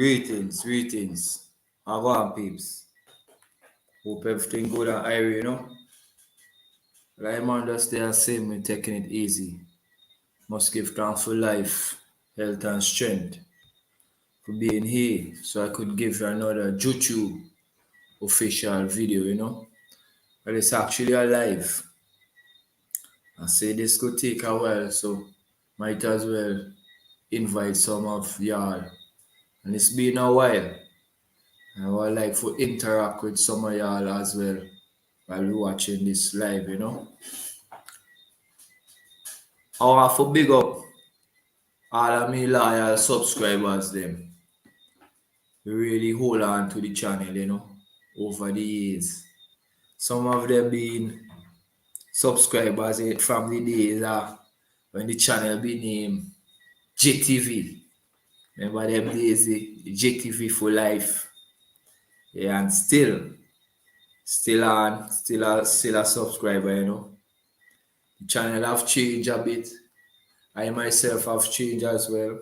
Greetings. How on, peeps? Hope everything good and airy. Like man just stay the same with taking it easy. Must give thanks for life, health and strength. For being here so I could give you another Juju official video. But it's actually alive. I say this could take a while, so might as well invite some of y'all. And it's been a while. I would like to interact with some of y'all as well while we watching this live. I want to big up all of my loyal subscribers them. We really hold on to the channel, over the years. Some of them been subscribers from the days when the channel be named JTV. Remember them days, the JTV for life. Yeah, and still a subscriber. The channel have changed a bit. I myself have changed as well.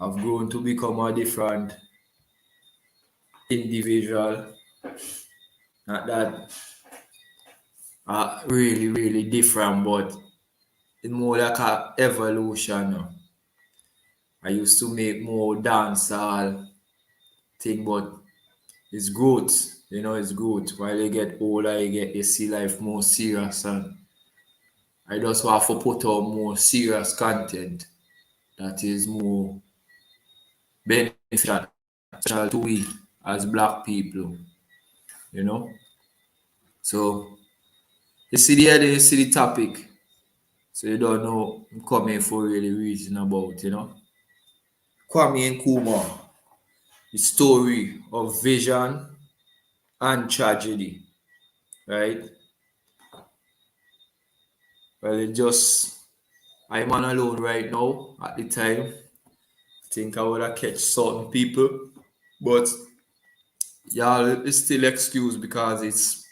I've grown to become a different individual. Not that really different, but it's more like a evolution. I used to make more dancehall thing, but it's growth. It's growth. While you get older, you see life more serious, and I just want to put out more serious content that is more beneficial to we as black people. So you see the heading, you see the topic. So you don't know I'm coming for really reason about. Kwame Nkrumah, the story of vision and tragedy, right? Well, I'm on alone right now at the time. I think I would have catch certain people, but y'all it's still excuse because it's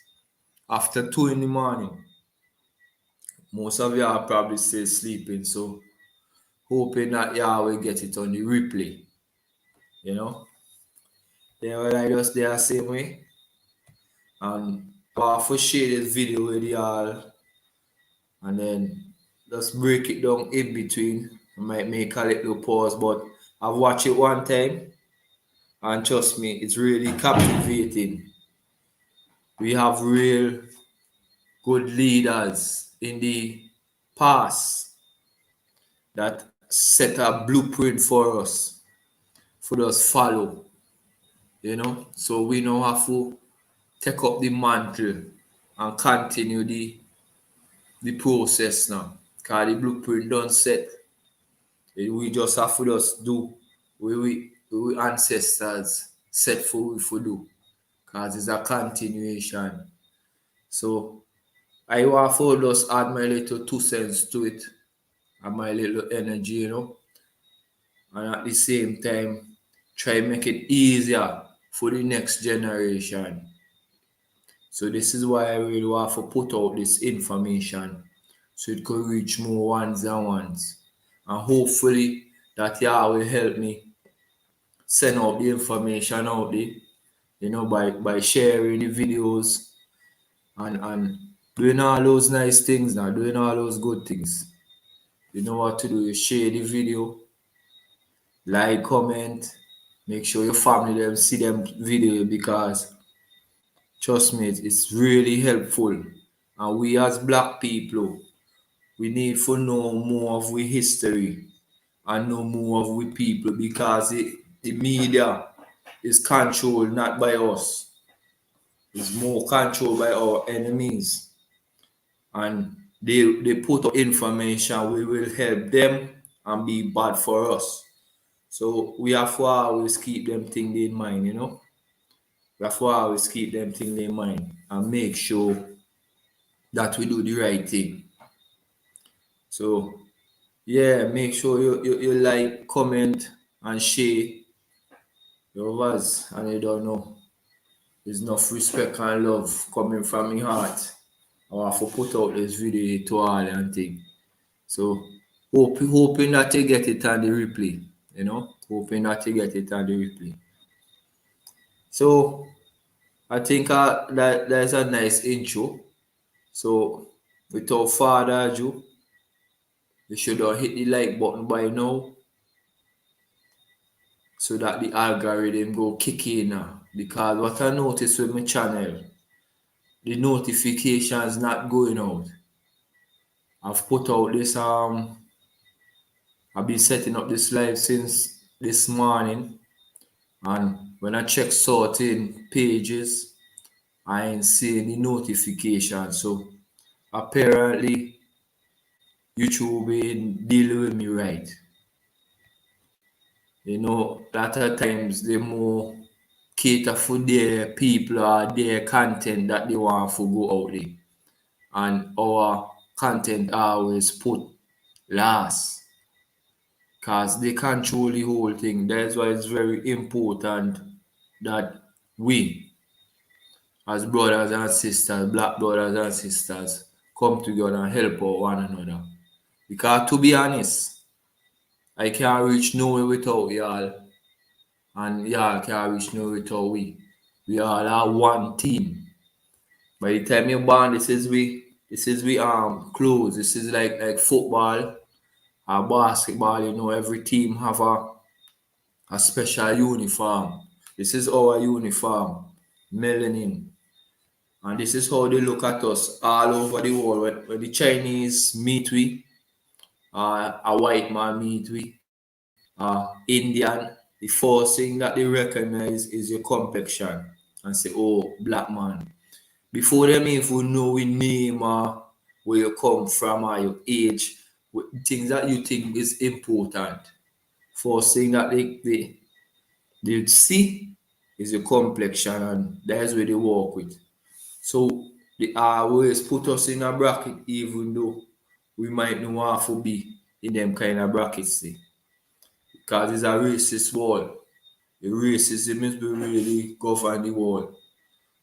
after 2 in the morning. Most of y'all probably still sleeping, so hoping that y'all will get it on the replay. You know, they were like just there same way. And I for share this video with y'all and then just break it down in between. I might make a little pause, but I've watched it one time and trust me, it's really captivating. We have real good leaders in the past that set a blueprint for us follow. So we now have to take up the mantle and continue the process now. Because the blueprint done set. We just have to just do what we ancestors set for we to do. Because it's a continuation. So I want to just add my little 2 cents to it and my little energy. And at the same time try make it easier for the next generation. So this is why I really want to put out this information so it could reach more ones and ones. And hopefully that y'all will help me send out the information out there, by sharing the videos and doing all those nice things now, doing all those good things. You know what to do, you share the video, like, comment, make sure your family them see them video because trust me, it's really helpful. And we as black people, we need to know more of we history and know more of we people because the media is controlled not by us. It's more controlled by our enemies. And they put up information we will help them and be bad for us. So we have to always keep them things in mind. We have to always keep them things in mind and make sure that we do the right thing. So yeah, make sure you like, comment, and share your words. And you don't know, there's enough respect and love coming from my heart. I have to put out this video to all and thing. So hoping that you get it on the replay. hoping that you get it on the replay. So I think that's a nice intro. So without further ado, you should have hit the like button by now so that the algorithm go kick in now. Because what I noticed with my channel, the notifications not going out. I've put out this I've been setting up this live since this morning, and when I check sorting pages, I ain't seeing the notification. So apparently YouTube ain't dealing with me right. A lot of times they more cater for their people or their content that they want to go out there. And our content always put last. Because they control the whole thing. That's why it's very important that we, as brothers and sisters, black brothers and sisters, come together and help out one another. Because to be honest, I can't reach nowhere without y'all, and y'all can't reach nowhere without we. We all are one team. By the time you're born, this is we clothes. This is like football or basketball. Every team have a special uniform. This is our uniform, melanin. And this is how they look at us all over the world. When the Chinese meet we, a white man meet we, Indian, the first thing that they recognize is your complexion and say, oh, black man. Before them even know your name or where you come from or your age, things that you think is important. First thing that they see is your complexion, and that's where they work with. So they always put us in a bracket even though we might not want to be in them kind of brackets there. Because it's a racist world. The racism is really govern the world.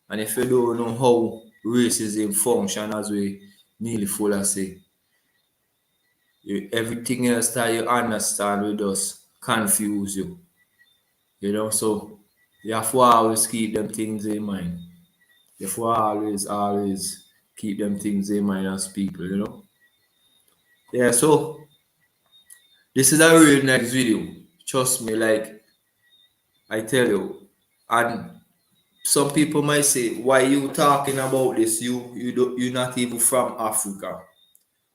And if you don't know how racism function, as we nearly full say, everything else that you understand will just confuse you. So you have to always keep them things in mind. You have to always keep them things in mind as people. Yeah, so this is a real nice video. Trust me, like I tell you. And some people might say, why you talking about this? You're not even from Africa.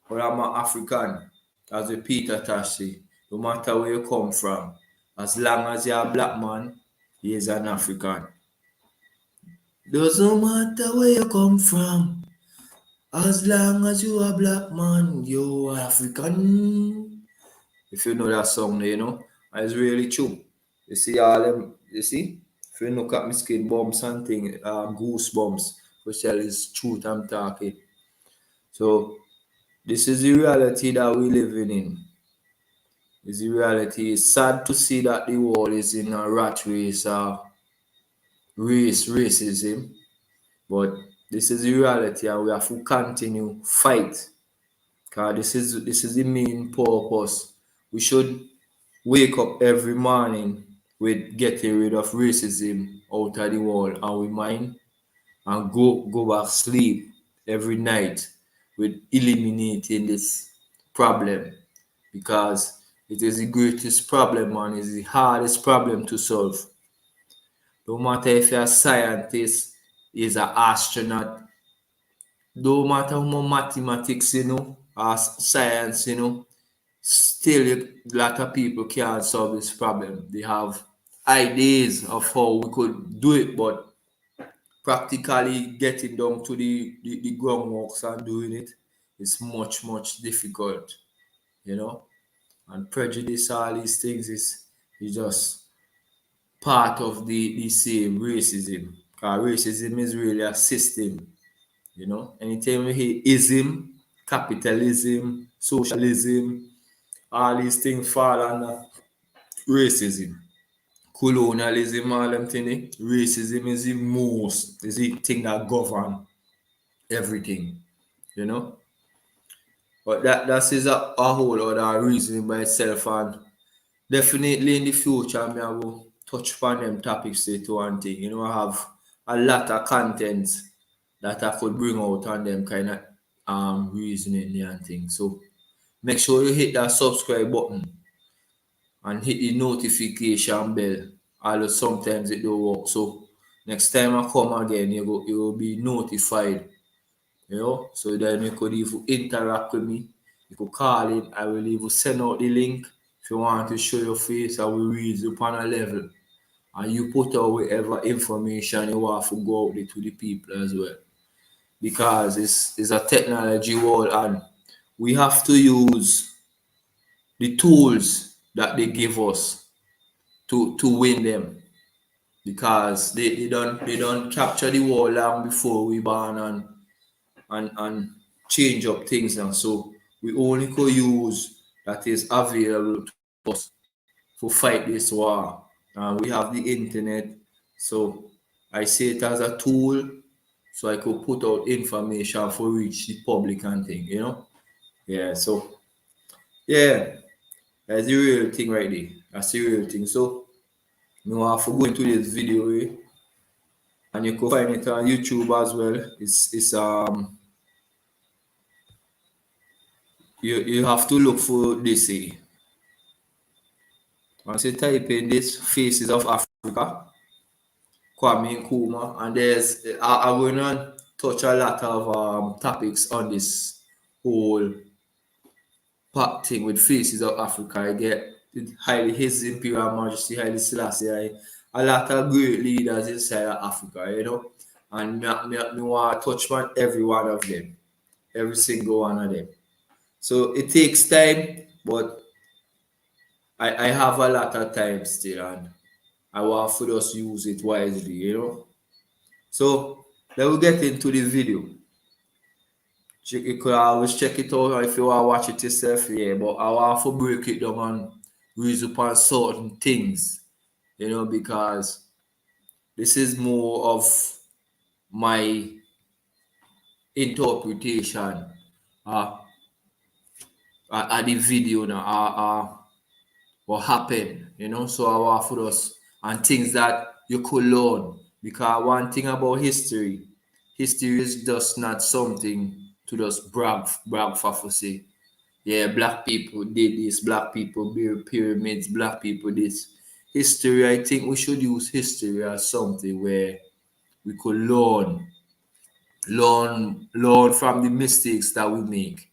But I'm an African, as a Peter Tosh say. No matter where you come from, as long as you're a black man, he is an African. Doesn't matter where you come from, as long as you are a black man, you're African. If you know that song, and it's really true. You see all them, you see? If you look at my skin bumps and thing, goosebumps, which is truth I'm talking. So this is the reality that we living in. Is the reality. It's sad to see that the world is in a rat race, racism, but this is the reality, and we have to continue fight. Cause this is the main purpose. We should wake up every morning with getting rid of racism out of the world, and we mind, and go back sleep every night with eliminating this problem, because it is the greatest problem and is the hardest problem to solve. No matter if you're a scientist, is an astronaut, no matter how much mathematics, or science, still a lot of people can't solve this problem. They have ideas of how we could do it, but practically getting down to the groundworks and doing it is much, much difficult, you know. And prejudice, all these things is just part of the same racism. Because racism is really a system. Anytime we hear ism, capitalism, socialism, all these things fall under racism. Colonialism, all them things, racism is the thing that govern everything, you know. But that is a whole other reason by itself, and definitely in the future, I will touch upon them topics to one thing. You know, I have a lot of content that I could bring out on them kind of reasoning and things. So make sure you hit that subscribe button and hit the notification bell. Although sometimes it don't work. So next time I come again, you will be notified. You know, so then you could even interact with me. You could call in. I will even send out the link if you want to show your face. I will read you upon a level, and you put out whatever information you want to go out there to the people as well. Because it's a technology world, and we have to use the tools that they give us to win them. Because they don't capture the world long before we born, and change up things now. So we only could use that is available to us to fight this war. We have the internet, so I see it as a tool, so I could put out information for reach the public and thing, you know. Yeah, so yeah, that's the real thing right there. That's the real thing. So you have to go into this video, and you can find it on YouTube as well. It's you have to look for this. Once you type in this Faces of Africa, Kwame Nkrumah, and I'm going to touch a lot of topics on this whole part thing with Faces of Africa. I get highly His Imperial Majesty, Haile Selassie, a lot of great leaders inside of Africa, you know, and me want to touch on every one of them, every single one of them. So it takes time, but I have a lot of time still, and I want to just use it wisely, you know. So let me get into the video. You could always check it out if you want to watch it yourself, yeah. But I want to break it down and reason upon certain things, you know, because this is more of my interpretation uh, the video now, what happened, you know. So I want for us and things that you could learn. Because one thing about history is just not something to just brag for say, yeah, black people did this, black people built pyramids, black people this. History, I think we should use history as something where we could learn from the mistakes that we make.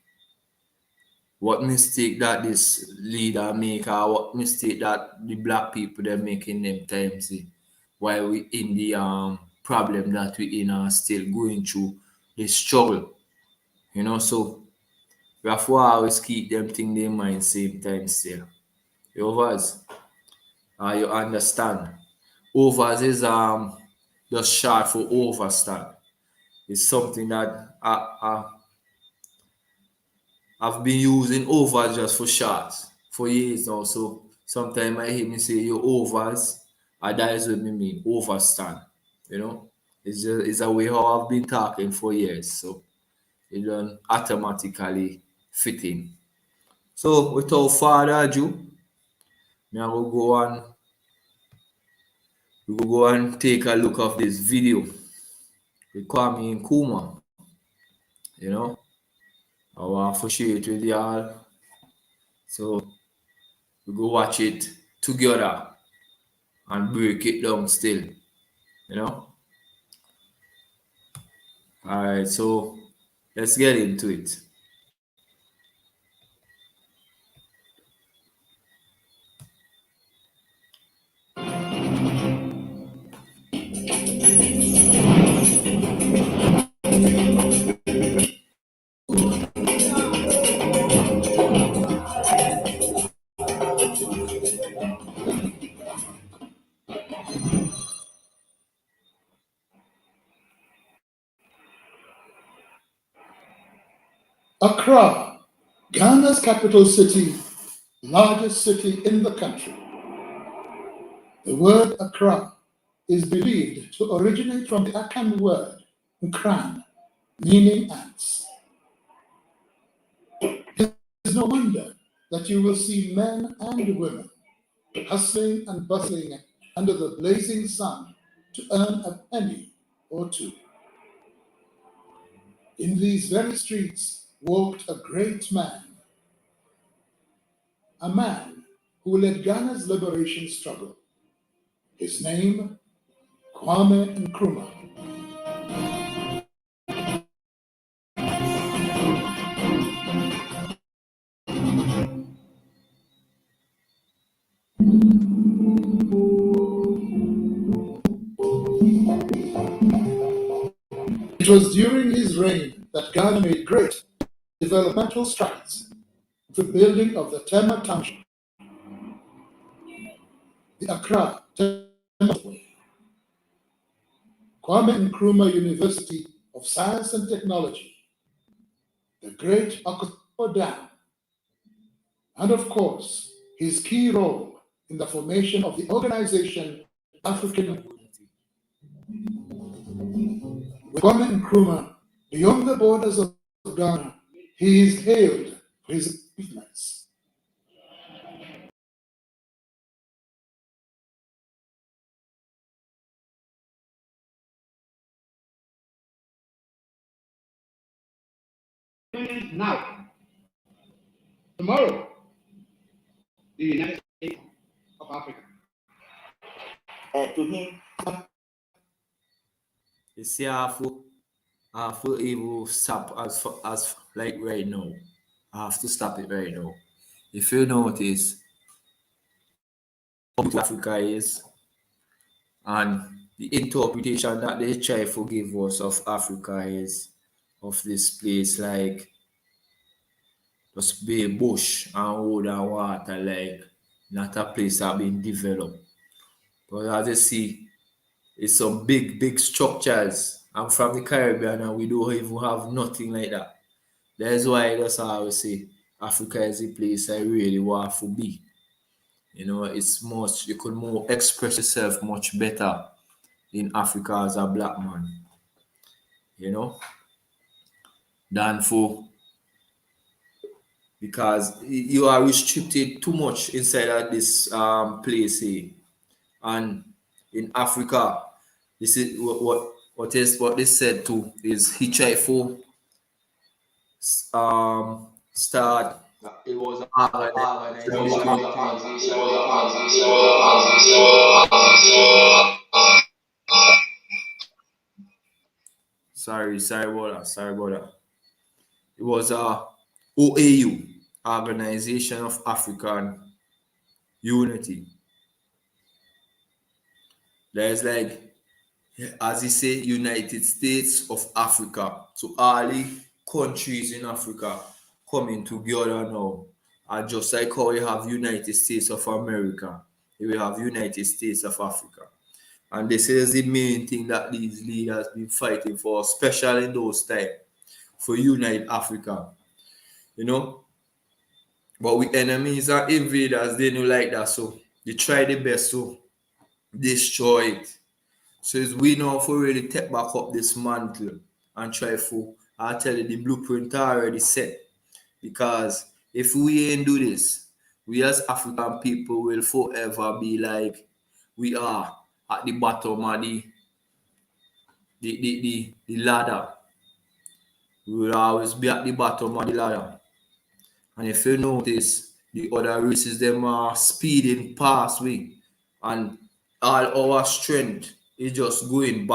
What mistake that this leader make, or what mistake that the black people they make in them times, while we in the problem that we in are still going through the struggle, you know. So we have to always keep them thing in mind same time still. You overs, you understand. Overs is just short for overstand. It's something that I've been using overs just for shots for years now. So sometimes I hear me say your overs, that is what me mean, overstand. You know? It's a way how I've been talking for years. So it don't automatically fit in. So without further ado, me I will go on we will go and take a look of this video with Kwame Nkrumah. You know, I want to share it with y'all. So we go watch it together and break it down still, you know. All right, so let's get into it. Accra, Ghana's capital city, largest city in the country. The word Accra is believed to originate from the Akan word Nkran, meaning ants. It is no wonder that you will see men and women hustling and bustling under the blazing sun to earn a penny or two. In these very streets walked a great man, a man who led Ghana's liberation struggle. His name, Kwame Nkrumah. It was during his reign that Ghana made great developmental strides with the building of the Tema Township, the Accra Tema, Kwame Nkrumah University of Science and Technology, the Great Okoto Dam, and of course, his key role in the formation of the organization African. With Kwame Nkrumah beyond the borders of Ghana, he is hailed for his achievements. Now, tomorrow, the United States of Africa. To him, You see, I have to even stop as like right now. I have to stop it right now. If you notice, how Africa is, and the interpretation that they try to give us of Africa is of this place like just be bush and wood and water, like not a place that been developed. But as you see, it's some big structures. I'm from the Caribbean and we don't even have nothing like that. That's why that's how I always say Africa is a place I really want to be. You know, it's much you could more express yourself much better in Africa as a black man, you know, than for because you are restricted too much inside of this place here. And in Africa, this is what they said too is he tried for start it was organization. Sorry about that. It was a OAU, Organization of African Unity. There's like as he say, United States of Africa. So all the countries in Africa coming together now. And just like how we have United States of America, we have United States of Africa. And this is the main thing that these leaders been fighting for, especially in those times, for unite Africa. You know? But with enemies and invaders, they don't like that. So they try their best to destroy it. So it's we now for really take back up this mantle and try for I tell you the blueprint already set. Because if we ain't do this, we as African people will forever be like we are at the bottom of the ladder. We will always be at the bottom of the ladder. And if you notice, the other races them are speeding past we, and all our strength is just going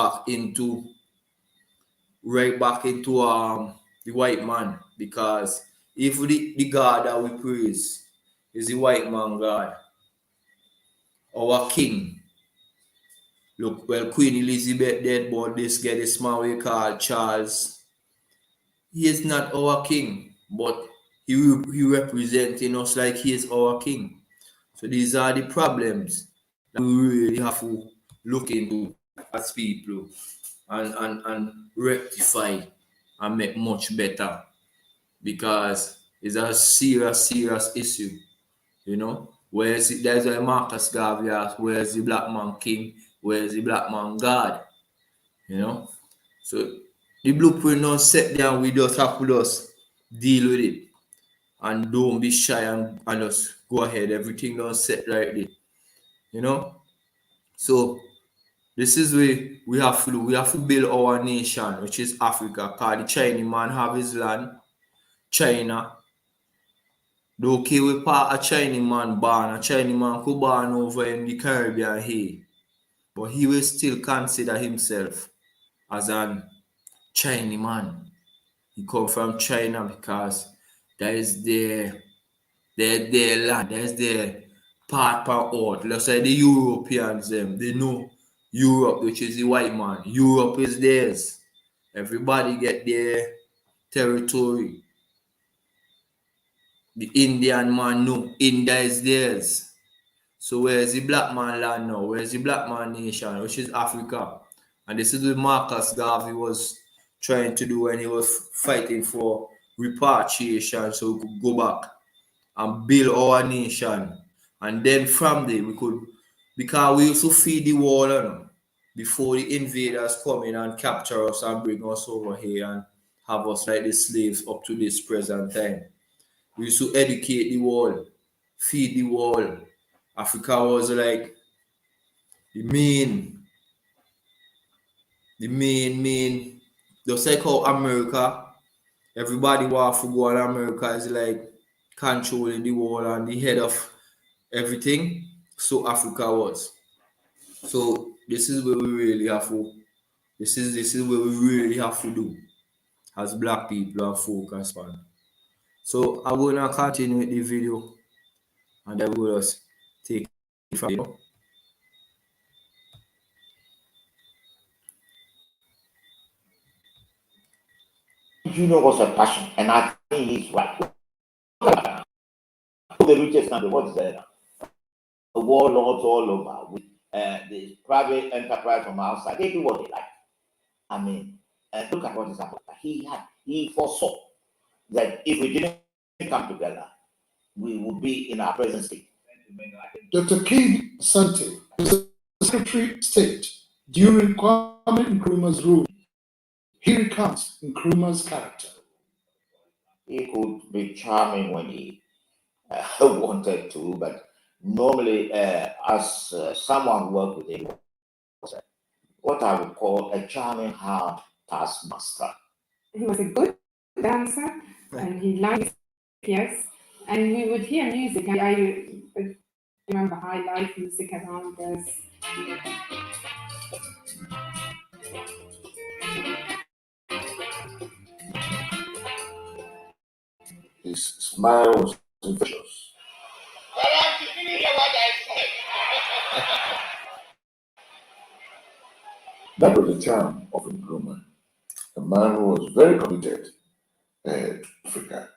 right back into the white man, because if the God that we praise is the white man God, our king. Look, well, Queen Elizabeth dead, but this guy, this man we call Charles, he is not our king, but he representing us like he is our king. So these are the problems that we really have to look into as people and rectify and make much better, because it's a serious issue, you know. There's a Marcus Garvey asked, where's the black man king? Where's the black man God? You know? So the blueprint not set down, we just have to just deal with it. And don't be shy and just go ahead. Everything don't set rightly. you know. So this is where we have to do. We have to build our nation, which is Africa. Cause the Chinese man have his land, China. The okay we part a Chinese man born, a Chinese man could born over in the Caribbean here. But he will still consider himself as an Chinese man. He come from China because that is their land, that is their part out. Let's say the Europeans them, they know Europe, which is the white man. Europe is theirs. Everybody get their territory. The Indian man know India is theirs. So where's the black man land now? Where's the black man nation, which is Africa? And this is what Marcus Garvey was trying to do when he was fighting for repatriation, so we could go back and build our nation. And then from there we could, because we used to feed the wall, you know, before the invaders come in and capture us and bring us over here and have us like the slaves up to this present time. We used to educate the world, feed the world. Africa was like the main, just like how America, everybody want to go, and America is like controlling the world and the head of everything. So Africa was. So this is where we really have to. This is where we really have to do as black people and focus on. So I'm gonna continue with the video, and then we'll just take it from there. Junior was a passion, and I think he's right. The richest country, what's there? The warlords all over with the private enterprise from outside. They do what they like. I mean, look at what is happening. He foresaw that if we didn't come together, we would be in our present state. Dr. King Asante was the Secretary of State during Kwame Nkrumah's rule. He recounts Nkrumah's character. He could be charming when he wanted to, but normally, as someone who worked with him, was what I would call a charming hard taskmaster. He was a good dancer, and he liked yes, and we would hear music. I remember high life music around us. His smile was infectious. Did you hear what I said? That was the charm of Nkrumah, a man who was very committed to Africa.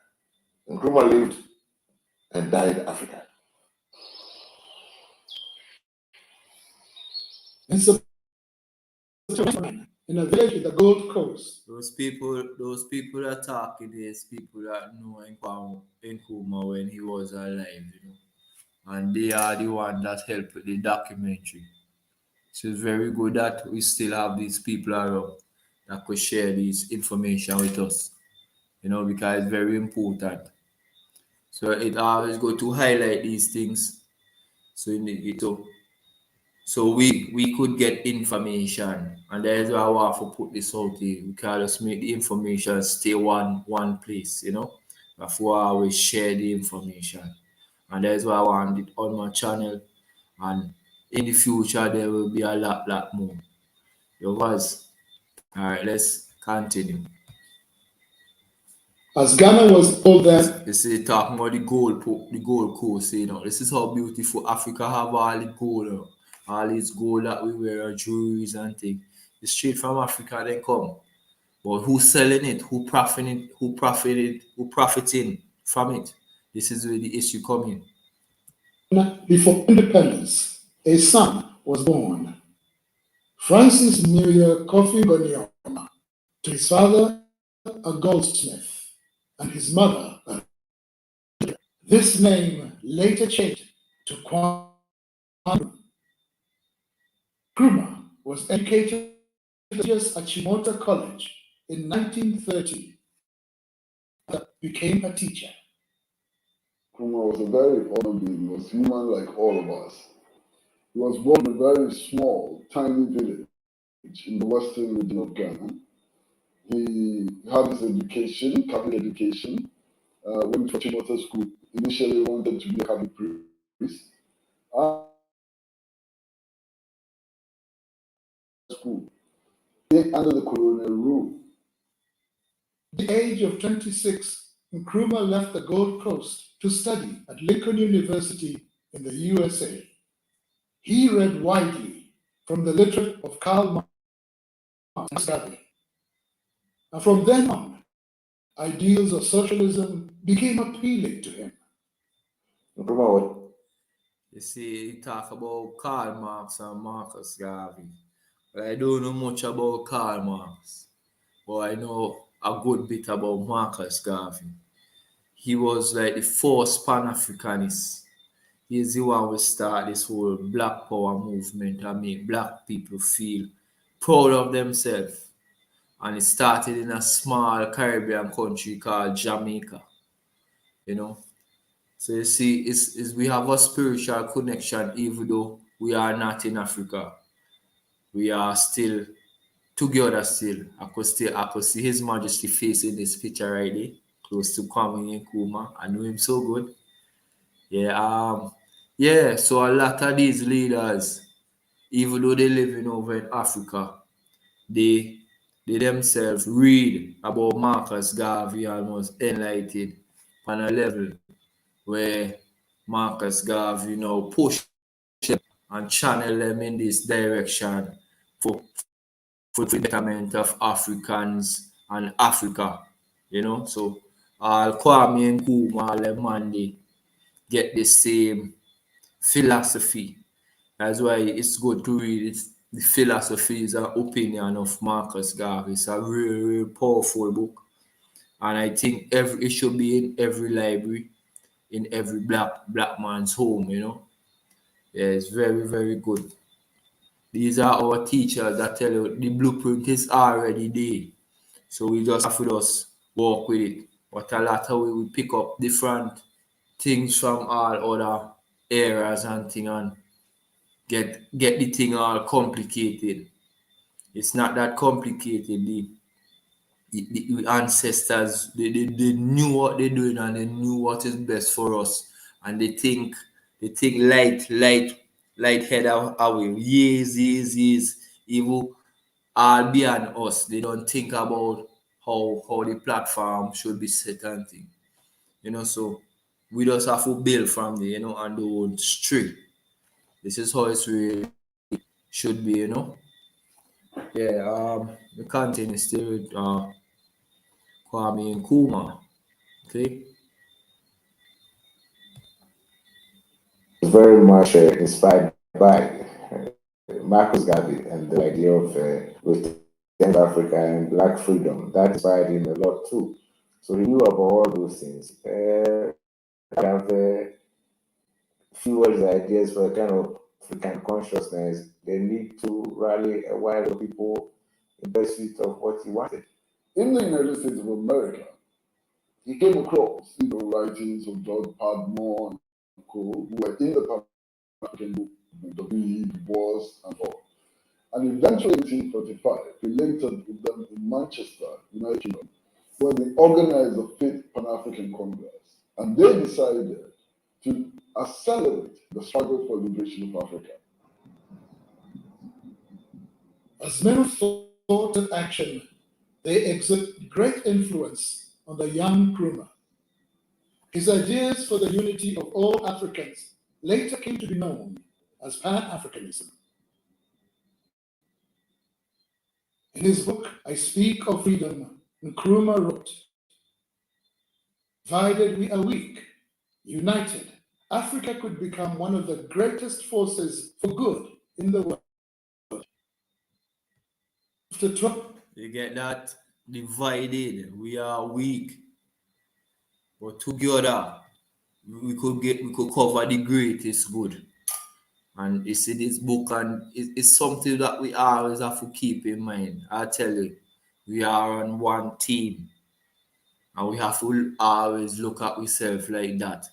Nkrumah lived and died Africa. In a village in the Gold Coast, Those people are talking is people that know Nkrumah when he was alive, you know. And they are the one that helped with the documentary. So it's very good that we still have these people around that could share this information with us, you know, because it's very important. So it always go to highlight these things. So so we could get information, and that is why I want to put this out here. We can just make the information stay one place, you know. Before I always share the information, and that is why I want it on my channel. And in the future, there will be a lot more. Your guys, all right. Let's continue. as Ghana was told that You see, talking about the gold coast, you know. This is how beautiful Africa have all the gold, you know. All this gold that we wear, jewelries and things. It's straight from Africa they come. But who's selling it? Who profiting from it? This is where the issue come in. before independence, a son was born, Francis Muir Kofi Bonioma, to his father, a goldsmith, and his mother, a this name later changed to Kwame. Nkrumah was educated at Chimota College in 1930. Became a teacher. Nkrumah was a very ordinary being. He was human like all of us. He was born in a very small, tiny village in the western region of Ghana. He had his education, Catholic education, went for Chimote school. Initially wanted to be a Catholic priest. School under the colonial rule. At the age of 26, Nkrumah left the Gold Coast to study at Lincoln University in the USA. He read widely from the literature of Karl Marx, and from then on, ideals of socialism became appealing to him. Nkrumah what? You see, he talk about Karl Marx and Marcus Garvey. But I don't know much about Karl Marx, but I know a good bit about Marcus Garvey. He was like the first Pan-Africanist. He's the one who started this whole Black Power movement and make Black people feel proud of themselves. And it started in a small Caribbean country called Jamaica. You know, so you see, we have a spiritual connection, even though we are not in Africa. We are still together still. I could see His Majesty face in this picture right there, close to Kwame Nkrumah. I know him so good. Yeah, so a lot of these leaders, even though they live in over in Africa, they themselves read about Marcus Garvey and was enlightened on a level where Marcus Garvey push them and channel them in this direction for the betterment of Africans and Africa. So all Kwame Nkrumah, all them man, they get the same philosophy. That's why it's good to read the philosophies and opinion of Marcus Garvey. It's a really, really powerful book. And I think it should be in every library, in every black man's home. Yeah, it's very, very good. These are our teachers that tell you the blueprint is already there. So we just have to just walk with it. But a lot of we pick up different things from all other eras and thing and get the thing all complicated. It's not that complicated. The ancestors they knew what they're doing and they knew what is best for us, and they think light head away years even all beyond us. They don't think about how the platform should be set and thing. So we just have to build from there, and don't stray. This is how it's really should be. Yeah, the content is still with Kwame Nkrumah. Okay. Very much inspired by Marcus Garvey and the idea of with Africa and Black freedom. That inspired him a lot too. So he knew about all those things. Have fuels ideas for a kind of African consciousness. They need to rally a wide of people in pursuit of what he wanted. In the United States of America, he came across writings of George Padmore and co, who were in the Pan-African movement, W.E. Du Bois and all. And eventually in 1945, he linked up with them in Manchester, United Kingdom, where they organized the 5th Pan-African Congress. And they decided to accelerate the struggle for liberation of Africa. As men of thought and action, they exert great influence on the young Nkrumah. His ideas for the unity of all Africans later came to be known as Pan-Africanism. In his book, I Speak of Freedom, Nkrumah wrote, "Divided we are weak, united, Africa could become one of the greatest forces for good in the world." After You get that? Divided, we are weak, but together we could cover the greatest good. And you see this book, and it's something that we always have to keep in mind. I tell you, we are on one team, and we have to always look at ourselves like that.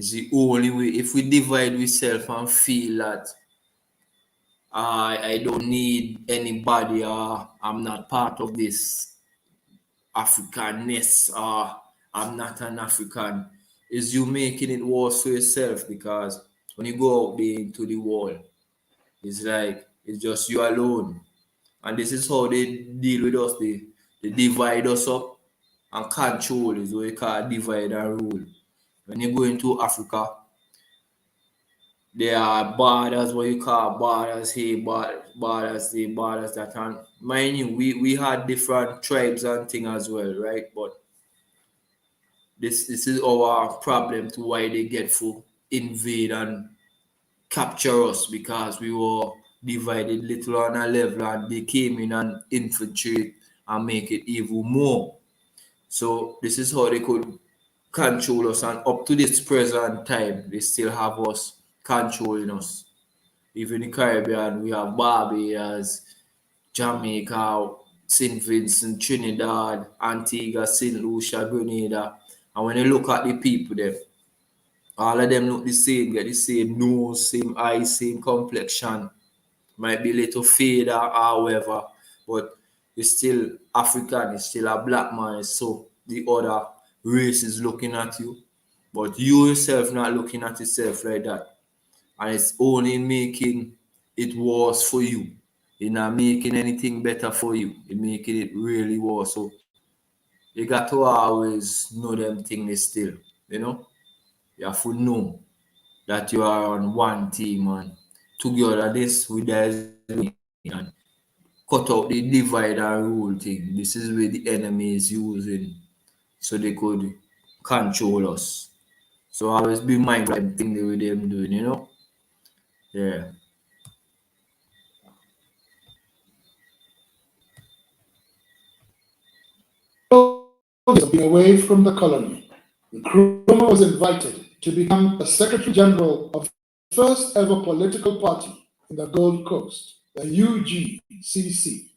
It's the only way. If we divide ourselves and feel that I don't need anybody or I'm not part of this Africanness or I'm not an African, is you making it worse for yourself because when you go out there into the world, it's like it's just you alone. And this is how they deal with us. They divide us up and control is what you call divide and rule. When you go into Africa, there are borders, what you call borders here, borders there, borders that. And mind you, we had different tribes and things as well, right? But this is our problem to why they get to invade and capture us because we were divided little on a level and they came in and infiltrate and make it even more. So this is how they could control us, and up to this present time, they still have us controlling us. Even in the Caribbean, we have Barbados, Jamaica, St. Vincent, Trinidad, Antigua, St. Lucia, Grenada. And when you look at the people there, all of them look the same, get the same nose, same eyes, same complexion. Might be a little fader, however, but it's still African, it's still a black man. So the other race is looking at you, but you yourself not looking at yourself like that. And it's only making it worse for you. It's not making anything better for you. It's making it really worse. So you got to always know them things still, you know? You have to know that you are on one team and together this with the and cut out the divide and rule thing. This is where the enemy is using so they could control us. So always be mindful of the thing that with them doing, you know? Yeah. Being away from the colony, Nkrumah was invited to become the Secretary General of the first ever political party in the Gold Coast, the UGCC.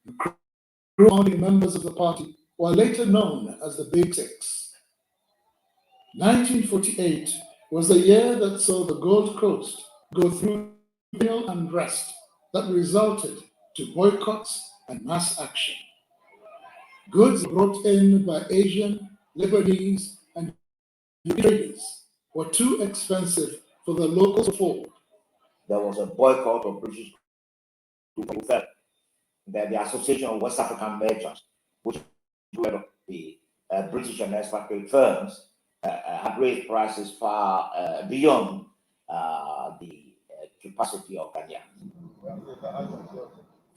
Nkrumah, founding members of the party, were later known as the Big Six. 1948 was the year that saw the Gold Coast go through real unrest that resulted to boycotts and mass action. Goods brought in by Asian, Lebanese, and traders were too expensive for the locals to afford. There was a boycott of British goods who felt that the Association of West African Merchants, which were the British and expatriate firms, had raised prices far beyond the capacity of Ghanaians.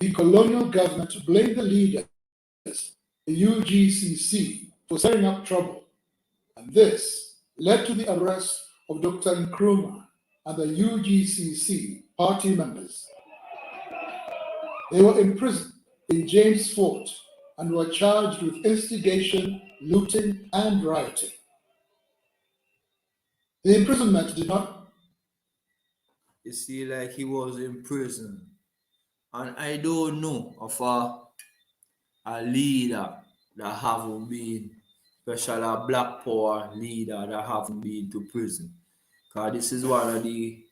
The colonial government blamed the leaders, the UGCC, for stirring up trouble, and this led to the arrest of Dr. Nkrumah and the UGCC party members. They were imprisoned in James Fort and were charged with instigation, looting, and rioting. The imprisonment did not. You see, like he was in prison. And I don't know of a leader that haven't been, especially a black power leader that haven't been to prison. Because this is one of the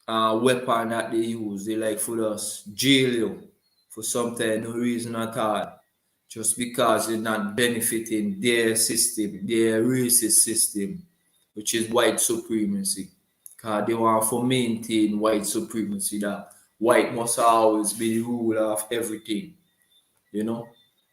weapon that they use. They like for us jail you for something, no reason at all. Just because you're not benefiting their system, their racist system, which is white supremacy. Because they want to maintain white supremacy that white must always be the ruler of everything, you know.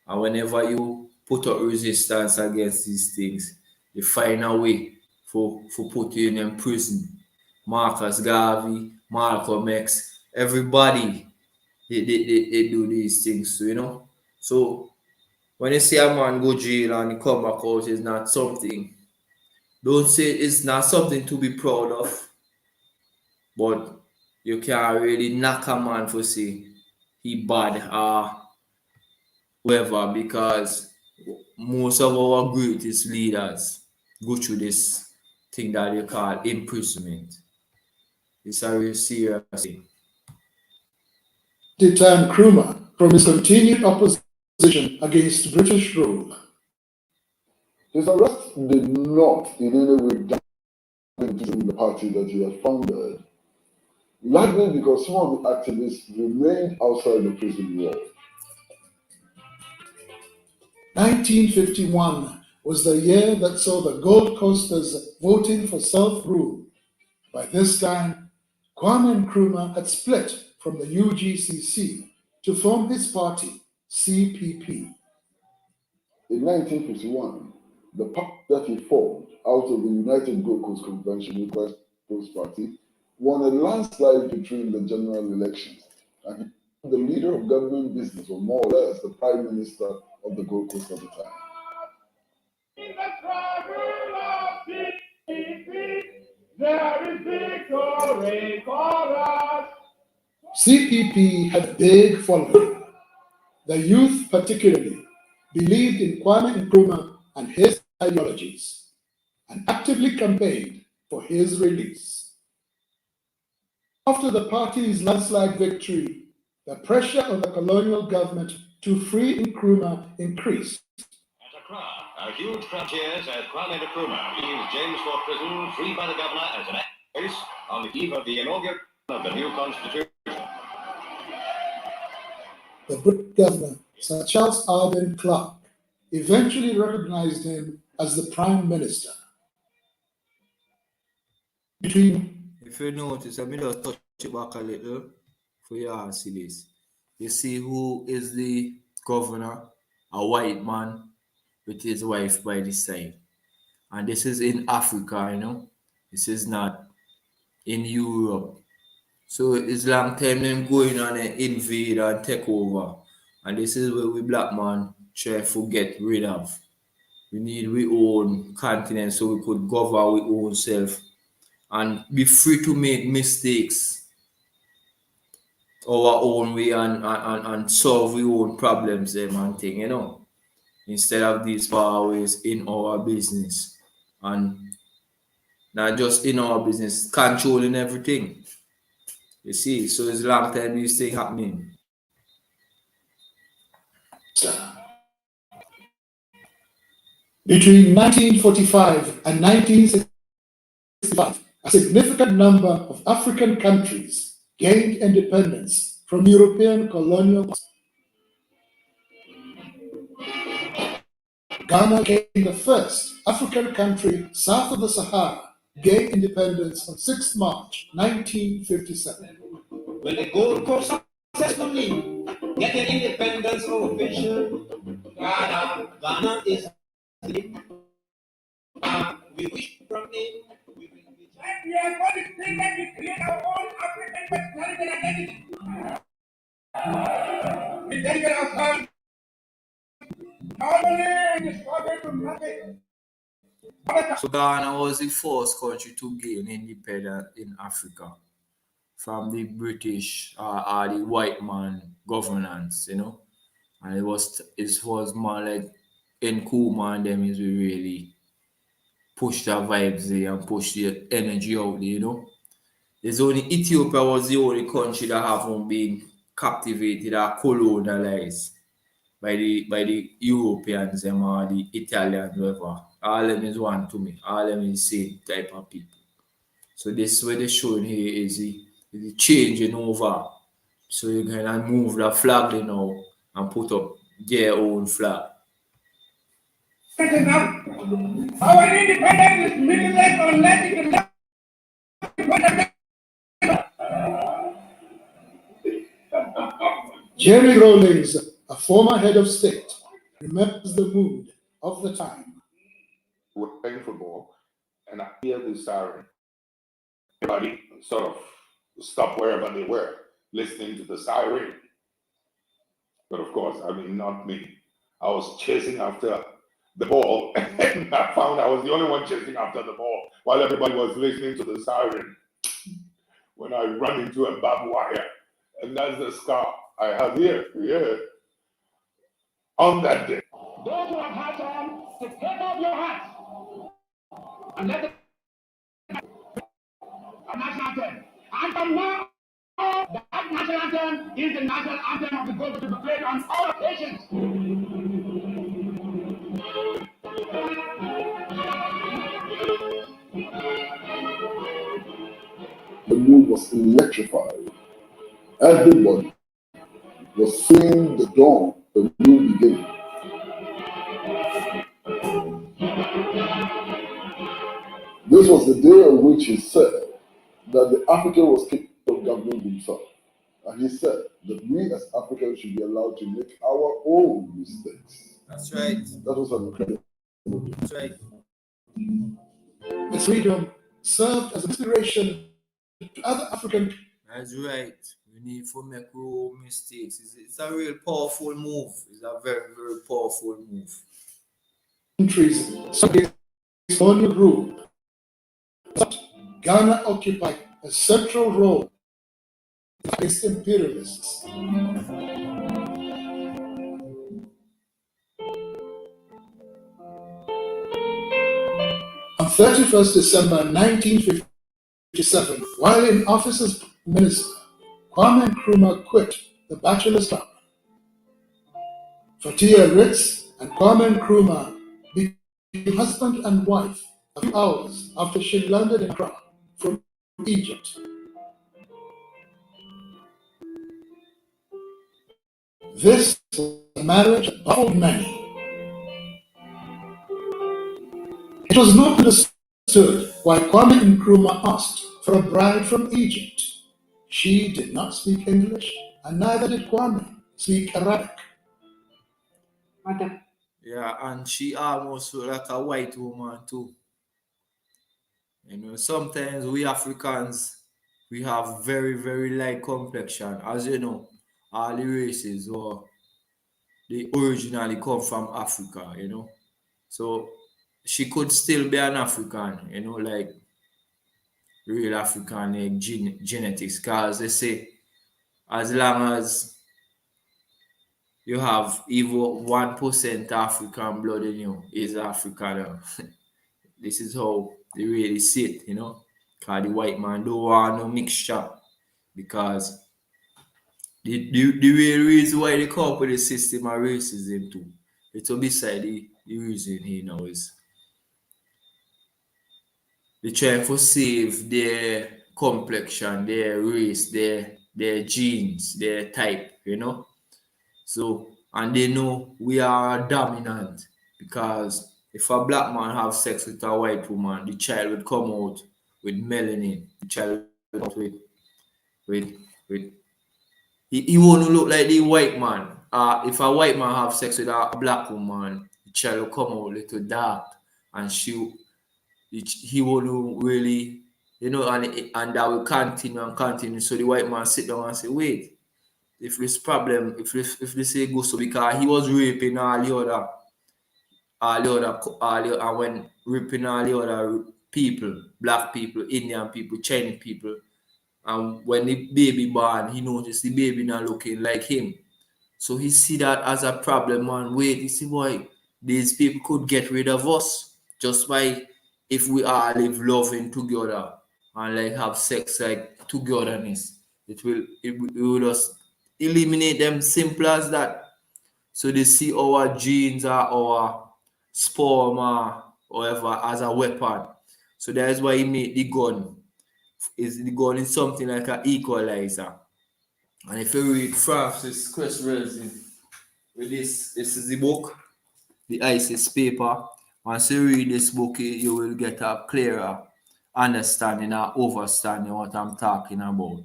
And whenever you put up resistance against these things, you find a way for put you in prison. Marcus Garvey, Malcolm X, everybody they do these things, you know. So when you see a man go jail and he come back out, it's not something. Don't say it's not something to be proud of, but you can't really knock a man for say he bad or whatever because most of our greatest leaders go through this thing that you call imprisonment. It's a real serious thing. Deter Nkrumah from his continued opposition against British rule. His arrest did not in any way damage the party that he had founded, largely because some of the activists remained outside the prison wall. 1951 was the year that saw the Gold Coasters voting for self-rule. By this time, Kwame Nkrumah had split from the UGCC to form his party, CPP. In 1951, the party that he formed out of the United Gold Coast Convention Request Post Party won a landslide victory in the general elections, and he became the leader of government business, or more or less the prime minister of the Gold Coast at the time. There is victory for us. CPP had a big following. The youth particularly believed in Kwame Nkrumah and his ideologies and actively campaigned for his release. After the party's landslide victory, the pressure on the colonial government to free Nkrumah increased. At Accra, a huge crowd cheers as Kwame Nkrumah leaves James Fort Prison freed by the governor as an ace on the eve of the inauguration of the new constitution. The British governor, Sir Charles Arden Clark, eventually recognized him as the prime minister. If you notice, I mean, just touch it back a little for you all see this. You see who is the governor? A white man with his wife by the side. And this is in Africa, you know. This is not in Europe. So it's long time them going on and invade and take over. And this is where we black man try to get rid of. We need we own continent so we could govern our own self and be free to make mistakes our own way and solve our own problems them and thing, you know. Instead of these always in our business. And not just in our business, controlling everything. You see, so it's a long time this thing happening. Between 1945 and 1965, a significant number of African countries gained independence from European colonial powers. Ghana became the first African country south of the Sahara to gain independence on 6 March 1957. When the Gold Coast successfully getting independence official, Ghana is we wish from him. And we are going to think that we create our own African personality and identity. We dedicate ourselves not only in the struggle to make it. So Ghana was the first country to gain independence in Africa from the British or the white man governance, you know. And it was more like Nkrumah and them is we really push the vibes there and push the energy out there, you know. There's only Ethiopia was the only country that haven't been captivated or colonized by the Europeans them or the Italians, whatever. All of them is one to me. All of them is the same type of people. So this is what they're showing here is the changing over. So you can move the flag you know and put up their own flag. Enough. Our independence is meaningless unless it is not. Jerry Rawlings, a former head of state, remembers the mood of the time. We're playing football, and I hear the siren. Everybody sort of stopped wherever they were, listening to the siren. But of course, I mean, not me. I was chasing after the ball, and I found I was the only one chasing after the ball while everybody was listening to the siren. When I run into a barbed wire, and that's the scar I have here, yeah. On that day. Those who have hats on, to take off your hats and let the national anthem. And from now on, that national anthem is the national anthem of the Gold to be played on all occasions. The mood was electrified. Everybody was seeing the dawn, the new beginning. This was the day on which he said that the African was capable of governing himself. And he said that we as Africans should be allowed to make our own mistakes. That's right. That was an incredible. That's right. This freedom served as an inspiration to other African That's right. We need to make our own mistakes. It's a real powerful move. It's a very, very powerful move. countries subject to colonial rule. But Ghana occupied a central role against imperialists. On 31st December 1957, while in office as minister, Kwame Nkrumah quit the Bachelor's Club. Fatia Ritz and Kwame Nkrumah became husband and wife a few hours after she landed in Accra from Egypt. This was a marriage that baffled many. It was not understood why Kwame Nkrumah asked for a bride from Egypt. She did not speak English, and neither did Kwame speak Arabic. Madam. Yeah, and she almost look like a white woman too. You know, sometimes we Africans, we have very, very light complexion. As you know, all the races or they originally come from Africa, you know. So she could still be an African, you know, like real African like genetics. Because they say as long as you have even 1% African blood in you, is African. This is how they really see it, you know. Because the white man don't want no mixture. Because the real reason why they come up with the system of racism too. It's beside the reason here now is they try to save their complexion, their race, their genes, their type, you know. So and they know we are dominant because if a black man have sex with a white woman, the child would come out with melanin. The child would come out with he won't look like the white man. If a white man have sex with a black woman, the child will come out a little dark and he won't really, you know, and that will continue and continue. So the white man sit down and say, wait, if this problem, if they say go so because he was raping and when raping all the other people, black people, Indian people, Chinese people, and when the baby born, he noticed the baby not looking like him. So he see that as a problem and wait, he see boy, these people could get rid of us just by if we all live loving together and like have sex like togetherness. It will just eliminate them simple as that. So they see our genes or our sperm or whatever as a weapon. So that is why he made the gun. The gun is something like an equalizer. And if you read Francis Cresswell's with this is the book, the ISIS paper. Once you read this book, you will get a clearer understanding or understanding what I'm talking about.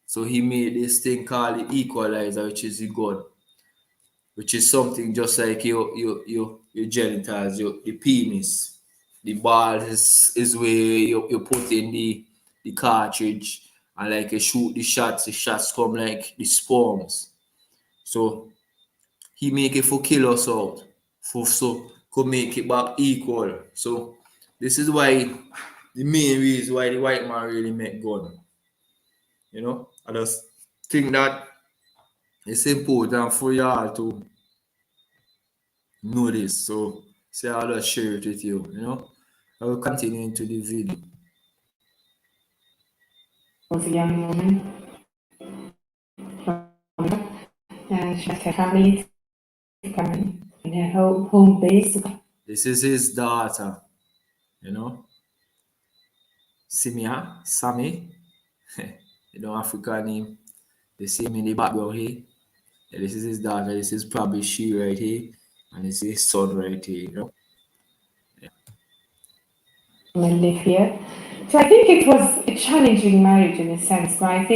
So he made this thing called the equalizer, which is the gun, which is something just like your genitals, the penis. The ball is where you put in the cartridge and like you shoot the shots come like the sperms. So he make it for kill us out. So could make it back equal. So this is why the main reason why the white man really make gun. You know, I just think that it's important for y'all to know this. So say I'll just share it with you, you know. I will continue into the video. Was a young woman growing up, and she left her family to come in her home base This is his daughter, Sammy. African name. The same in the background here. Yeah, this is his daughter. This is probably she right here, and this is his son right here. And live here. So I think it was a challenging marriage in a sense, but I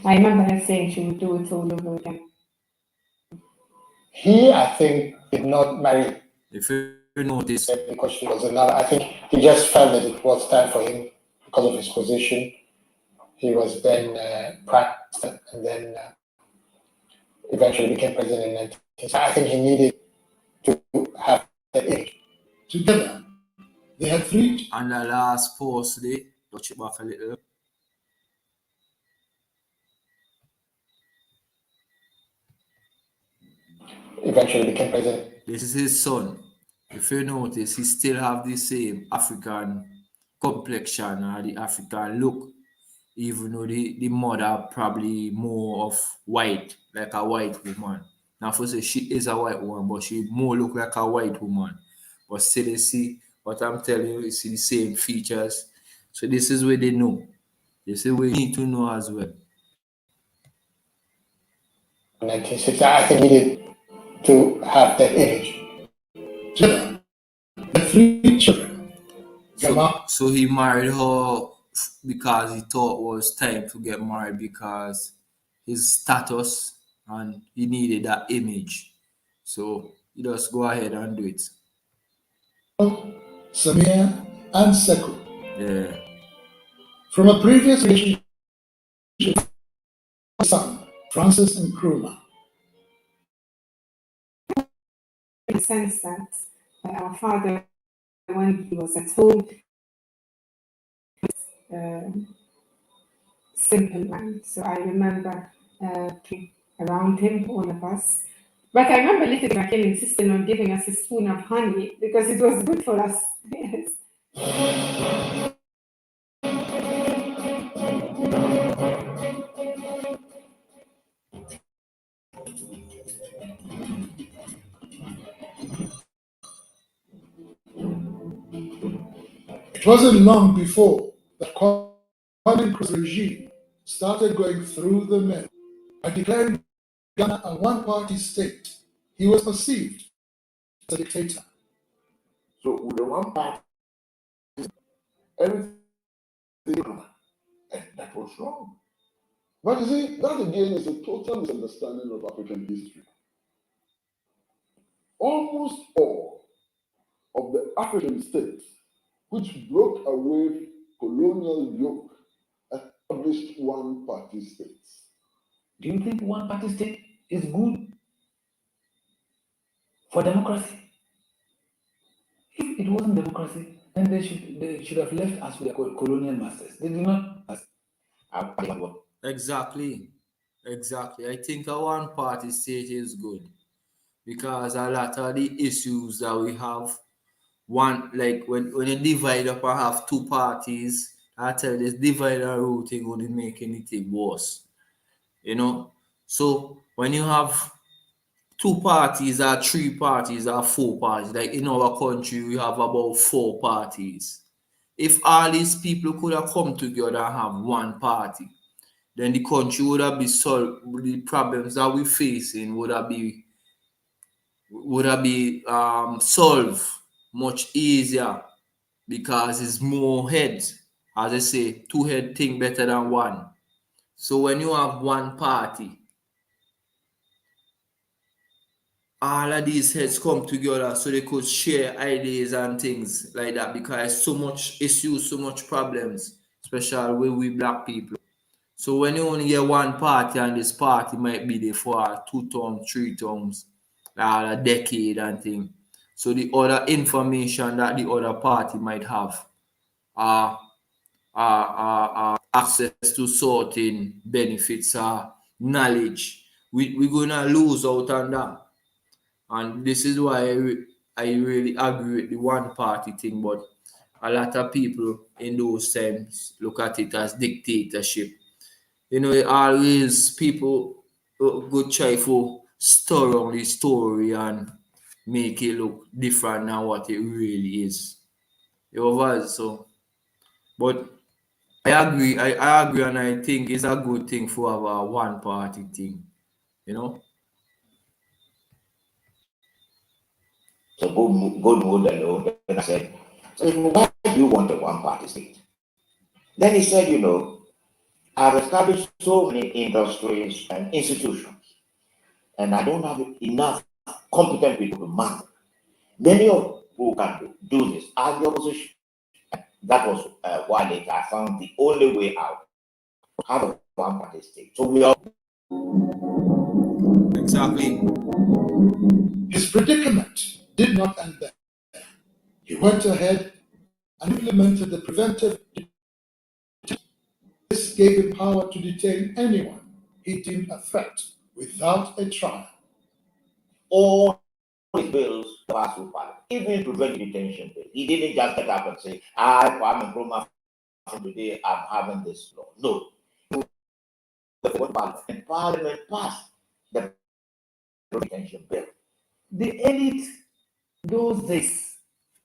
remember her saying she would do it all over again. He, I think, did not marry If you notice, because she was another. I think he just felt that it was time for him because of his position. He was then prime minister and then eventually became president in 19. So I think he needed to have that image. Together, they had 3 and the last post today, touch it back a little. Eventually became president. This is his son. If you notice, he still have the same African complexion or the African look, even though the mother probably more of white, like a white woman. Now, for say she is a white woman, but she more look like a white woman. But still, you see what I'm telling you, you see the same features. So this is where they know. This is where you need to know as well. In 1960, I think he needed to have that image. Together, they had 3 children. So he married her because he thought it was time to get married because his status and he needed that image. So he just go ahead and do it. Samia and Sekou. Yeah. From a previous relationship, son, Francis Nkrumah. In the sense that our father, when he was at home, simple man. So I remember around him, all of us. But I remember little Raquel insisting on giving us a spoon of honey because it was good for us. Yes. It wasn't long before the Kwame Nkrumah's regime started going through the mill. By declaring Ghana a one-party state, he was perceived as a dictator. So with the one party, everything, and that was wrong. But you see, that again is a total misunderstanding of African history. Almost all of the African states which broke away colonial yoke established one-party states. Do you think one-party state is good for democracy? If it wasn't democracy, then they should have left us with their colonial masters. They did not. Exactly. I think a one-party state is good because a lot of the issues that we have, one like when you divide up and have 2 parties, I tell you this divide and rule thing wouldn't make anything worse. So when you have 2 parties or 3 parties or 4 parties, like in our country we have about 4 parties. If all these people could have come together and have one party, then the country would have been solved. The problems that we're facing would have been solved much easier because it's more heads. As I say, 2 head think better than one. So when you have one party, all of these heads come together so they could share ideas and things like that because so much issues, so much problems, especially with we black people. So when you only get one party and this party might be there for 2 terms, 3 terms, a decade and thing. So the other information that the other party might have access to certain benefits or knowledge, we're gonna lose out on that. And this is why I really agree with the one party thing, but a lot of people in those times look at it as dictatorship. Always people go try for stir on the story and make it look different than what it really is. You know, so, but I agree, and I think it's a good thing for have a one party thing, you know. So good mood alone. Then I said, so why do you want a one party state? Then he said, I've established so many industries and institutions, and I don't have enough competent people to man. Many of who can do this are the opposition. That was why later I found the only way out have a one party state. So we are Exactly. His predicament did not end there. He went ahead and implemented the preventive. This gave him power to detain anyone he deemed a threat without a trial. all his bills passed through parliament, even prevent detention bill. He didn't just get up and say, Kwame Nkrumah, from today I'm having this law. No. And parliament passed the detention bill. The elite those days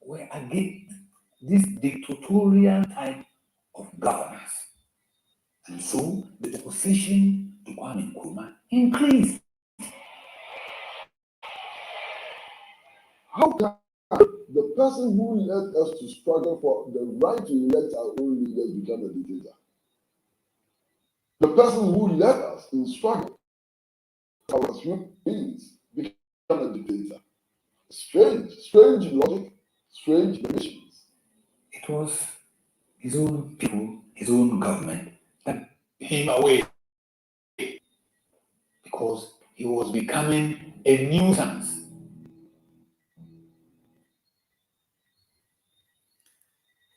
were against this dictatorial type of governance. And so the opposition to Kwame Nkrumah increased. How can the person who led us to struggle for the right to elect our own leaders become a dictator? The person who led us in struggle, our human beings, become a dictator. Strange logic, strange decisions. It was his own people, his own government that put him away because he was becoming a nuisance.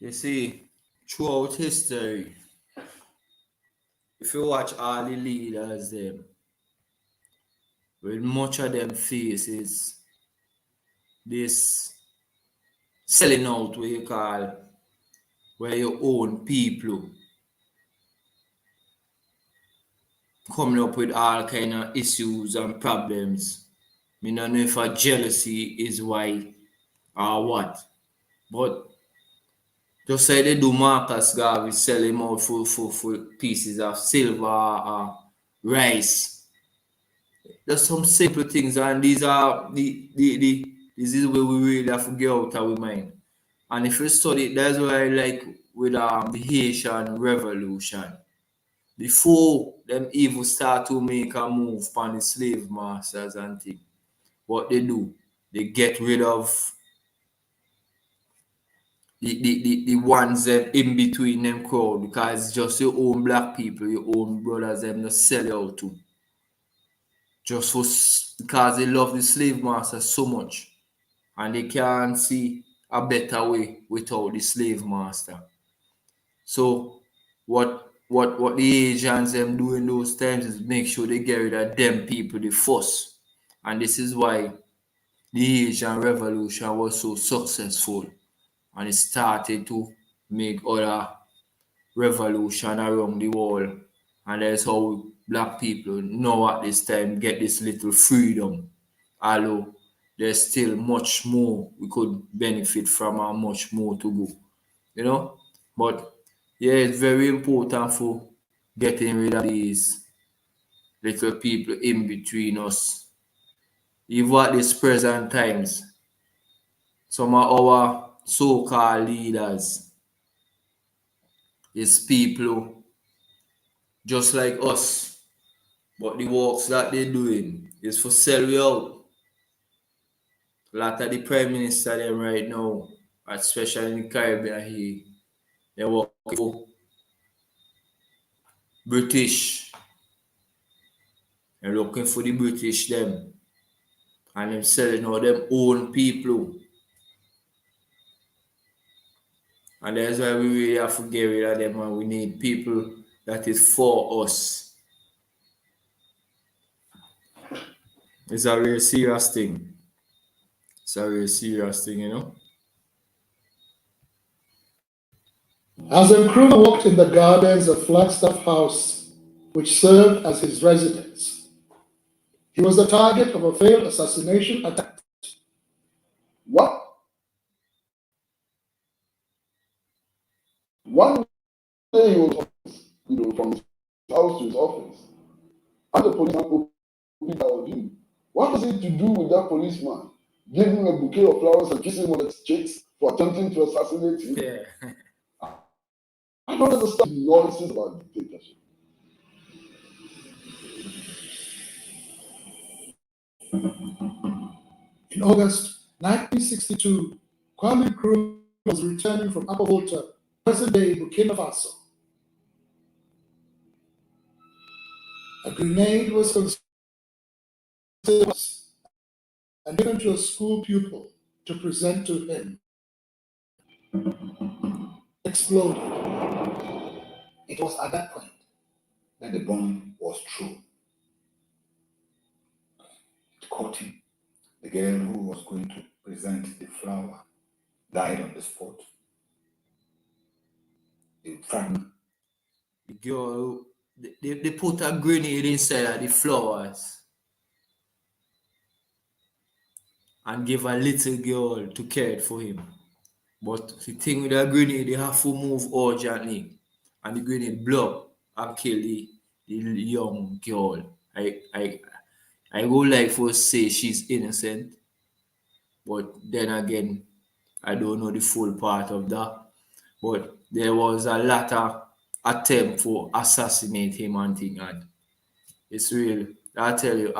You see, throughout history, if you watch all the leaders them, with much of them faces this selling out what you call where your own people coming up with all kind of issues and problems. Me don't know if a jealousy is why or what. But just say they do Marcus Garvey sell him out for pieces of silver or rice. Just some simple things, and these are this is where we really have to get out of our mind. And if you study, that's why I like with the Haitian Revolution. Before them even start to make a move on the slave masters and things, what they do, they get rid of the ones them in between them crowd because it's just your own black people, your own brothers, them to sell you out to. Just for because they love the slave masters so much and they can't see a better way without the slave master. So what the Asians them do in those times is make sure they get rid of them people the first. And this is why the Asian Revolution was so successful and it started to make other revolution around the world. And that's how black people now at this time get this little freedom. Although there's still much more we could benefit from and much more to go. You know? But yeah, it's very important for getting rid of these little people in between us. Even at this present times, some of our so-called leaders is people just like us, but the works that they're doing is for sell you out. A lot of the prime minister them right now, especially in the Caribbean here, they work for British. They're looking for the British them. And them selling out them own people. And that's why we really have to get rid of them and we need people that is for us. It's a very serious thing. It's a very serious thing, you know. As Nkrumah walked in the gardens of Flagstaff House, which served as his residence, he was the target of a failed assassination attempt One day he was, from his house to his office, and the policeman opened on him. What was it to do with that policeman? Give him a bouquet of flowers and kiss him on the cheeks for attempting to assassinate him? Yeah. I don't understand the nonsense about dictatorship. In August 1962, Kwame Nkrumah was returning from Upper Volta, present-day Burkina Faso. A grenade was concealed and given to a school pupil to present to him. Exploded. It was at that point that the bomb was true. It caught him. The girl who was going to present the flower died on the spot. The fragment. The girl, they put a grenade inside of the flowers and give a little girl to care it for him. But the thing with a grenade, they have to move urgently, and the grenade blow up and kill the young girl. I would like to say she's innocent, but then again, I don't know the full part of that. But there was a lot of attempt for assassinate him and thing, and it's real. I tell you,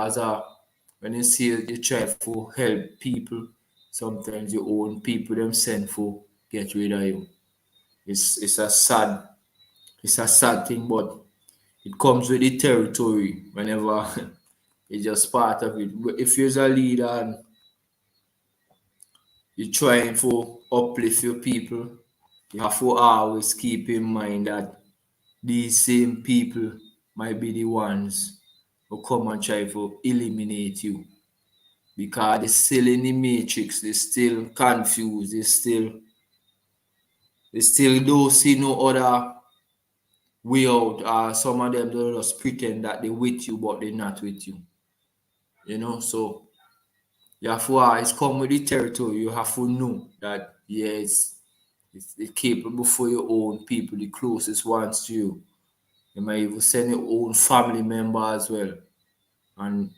when you see you try to help people, sometimes your own people them send for get rid of you. It's a sad thing, but it comes with the territory whenever it's just part of it. But if you're a leader and you're trying to uplift your people, you have to always keep in mind that these same people might be the ones who come and try to eliminate you. Because they're still in the matrix, they're still confused, they still don't see no other way out. Some of them don't just pretend that they're with you, but they're not with you. So you have to always come with the territory. You have to know that yes, it's capable for your own people, the closest ones to you. You might even send your own family member as well. And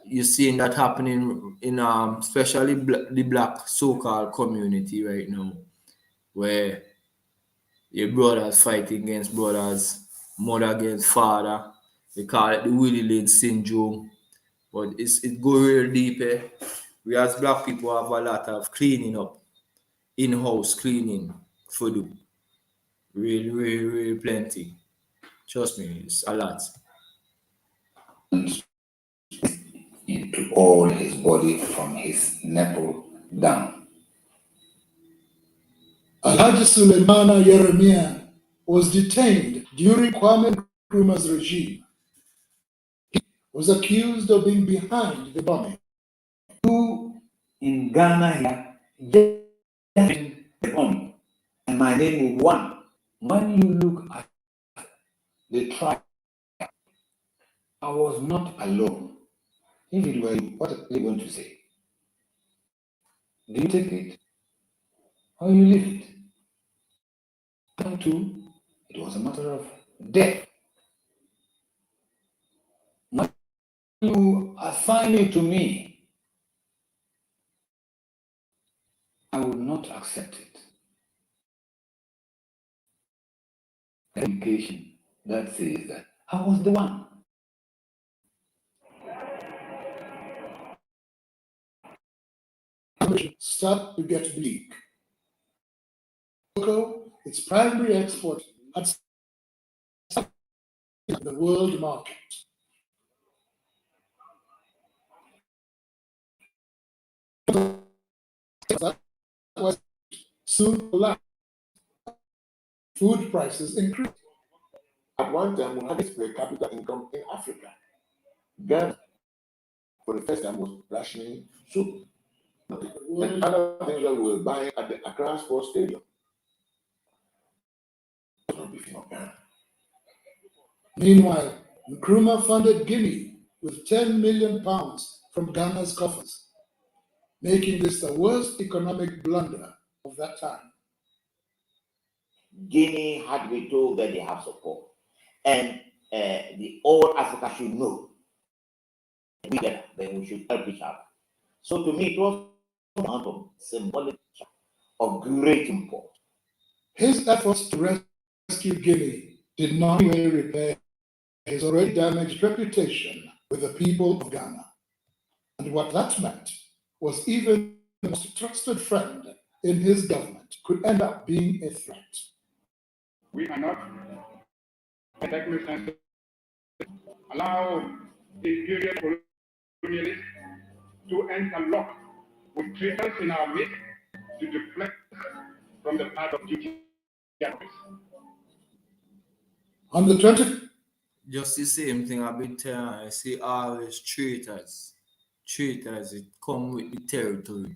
you're seeing that happening in especially the black so-called community right now, where your brothers fighting against brothers, mother against father. They call it the Willie Lynch syndrome, but it go real deep. We as black people have a lot of cleaning up, in-house cleaning for do. Really, really, really plenty. Trust me, it's a lot. Into all his body from his nipple down. Alhaji Suleimana Yeremian was detained during Kwame Nkrumah's regime. He was accused of being behind the bombing. You in Ghana here, just the bomb, and my name is one. When you look at the trial, I was not alone. If it were you, what are you going to say? Do you take it or you leave it? That too, it was a matter of death. When you assign it to me, I will not accept it. Indication that says that I was the one. Start to get bleak. Cocoa, its primary export, had the world market. That was soon collapsed. Food prices increased. At one time, we had this per capita income in Africa. Ghana, for the first time, was rationing soup. And other things that we were buying at the Accra Sports Stadium. Meanwhile, Nkrumah funded Guinea with £10 million from Ghana's coffers. making this the worst economic blunder of that time. Guinea had to be told that they have support. And the all Africa should know together, then we should help each other. So to me, it was a amount of symbolic of great import. His efforts to rescue Guinea did not in any way repair his already damaged reputation with the people of Ghana. And what that meant was even the most trusted friend in his government could end up being a threat. We cannot allow imperial colonialists to interlock with traitors in our midst to deflect from the path of duty. On the 20th, Just the same thing I've been telling you. I see always traitors. Traitors, it come with the territory.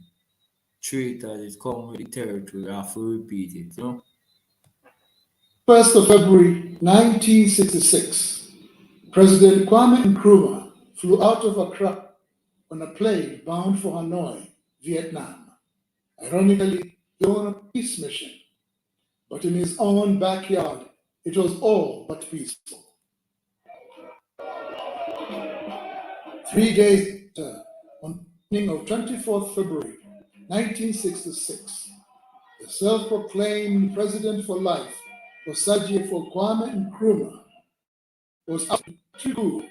Traitors, it come with the territory. I have to repeat it, you know? 1st of February 1966, President Kwame Nkrumah flew out of Accra on a plane bound for Hanoi, Vietnam. Ironically, he was on a peace mission, but in his own backyard, it was all but peaceful. 3 days later, on the evening of 24th February 1966, the self-proclaimed president for life, Osagyefo Kwame Nkrumah, was asked to coup.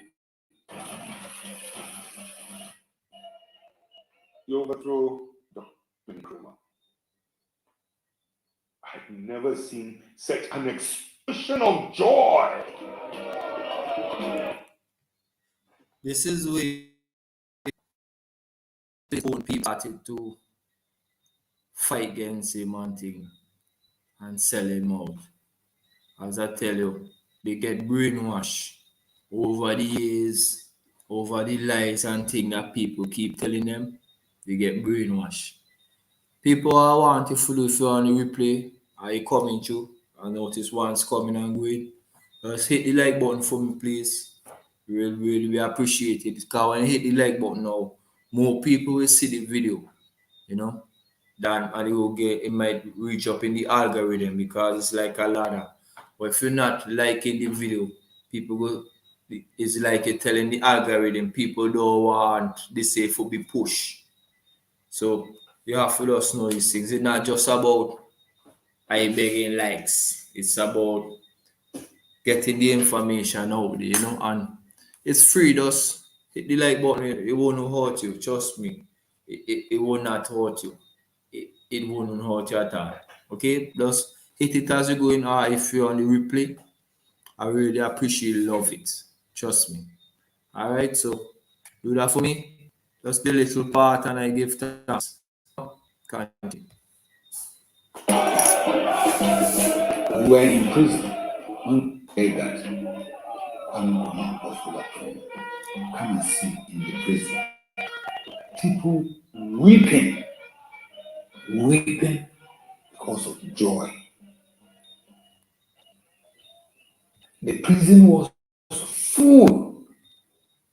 You overthrow Dr. Nkrumah. I've never seen such an expression of joy. This is where people started to fight against him and thing and sell him out. As I tell you, they get brainwashed over the years, over the lies and things that people keep telling them. They get brainwashed. People are want to follow if you're on the replay. Are you coming through? I notice one's coming and going. Just hit the like button for me, please. Really, we appreciate it. Because when you hit the like button now, more people will see the video, you know, than and it might reach up in the algorithm because it's like a ladder. But if you're not liking the video, people will it's like you're telling the algorithm people don't want this safe to be pushed. So you have to just know these things. It's not just about I begging likes. It's about getting the information out there, you know, and it's free. Just hit the like button. It won't hurt you. Trust me. It will not hurt you. It won't hurt you at all. Okay? Just hit it as you go in. Or if you're on the replay, I really appreciate love it. Trust me. All right, so do that for me. Just the little part, and I give thanks. Continue. We were in prison on the day that Nkrumah was overthrown. Come and see in the prison. People weeping because of joy. The prison was full.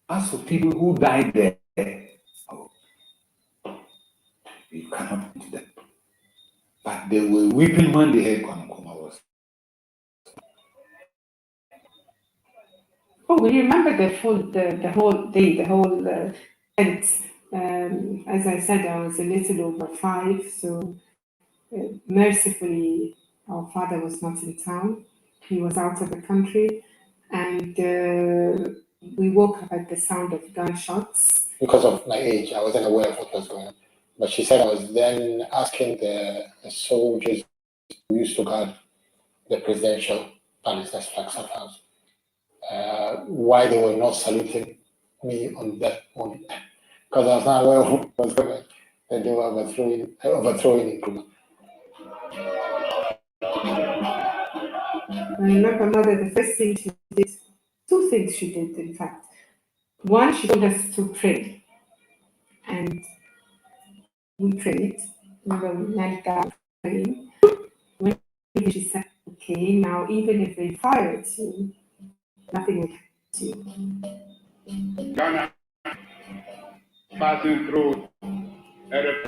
As for people who died there, oh, you cannot put them. But they were weeping when they heard Nkrumah was. Oh, we remember the whole day, the whole event. As I said, I was a little over 5, so mercifully, our father was not in town. He was out of the country, and we woke up at the sound of gunshots. Because of my age, I wasn't aware of what was going on. But she said I was then asking the soldiers who used to guard the presidential palace, that's Flagstaff House, why they were not saluting me on that morning. Because I was not aware of what was going on. And they were overthrowing Nkrumah. I remember mother, the first thing she did, 2 things she did, in fact. One, she told us to pray. And we prayed. We were knelt down praying. When she said, okay, now even if they fire at you, nothing will happen to you. Ghana passing through a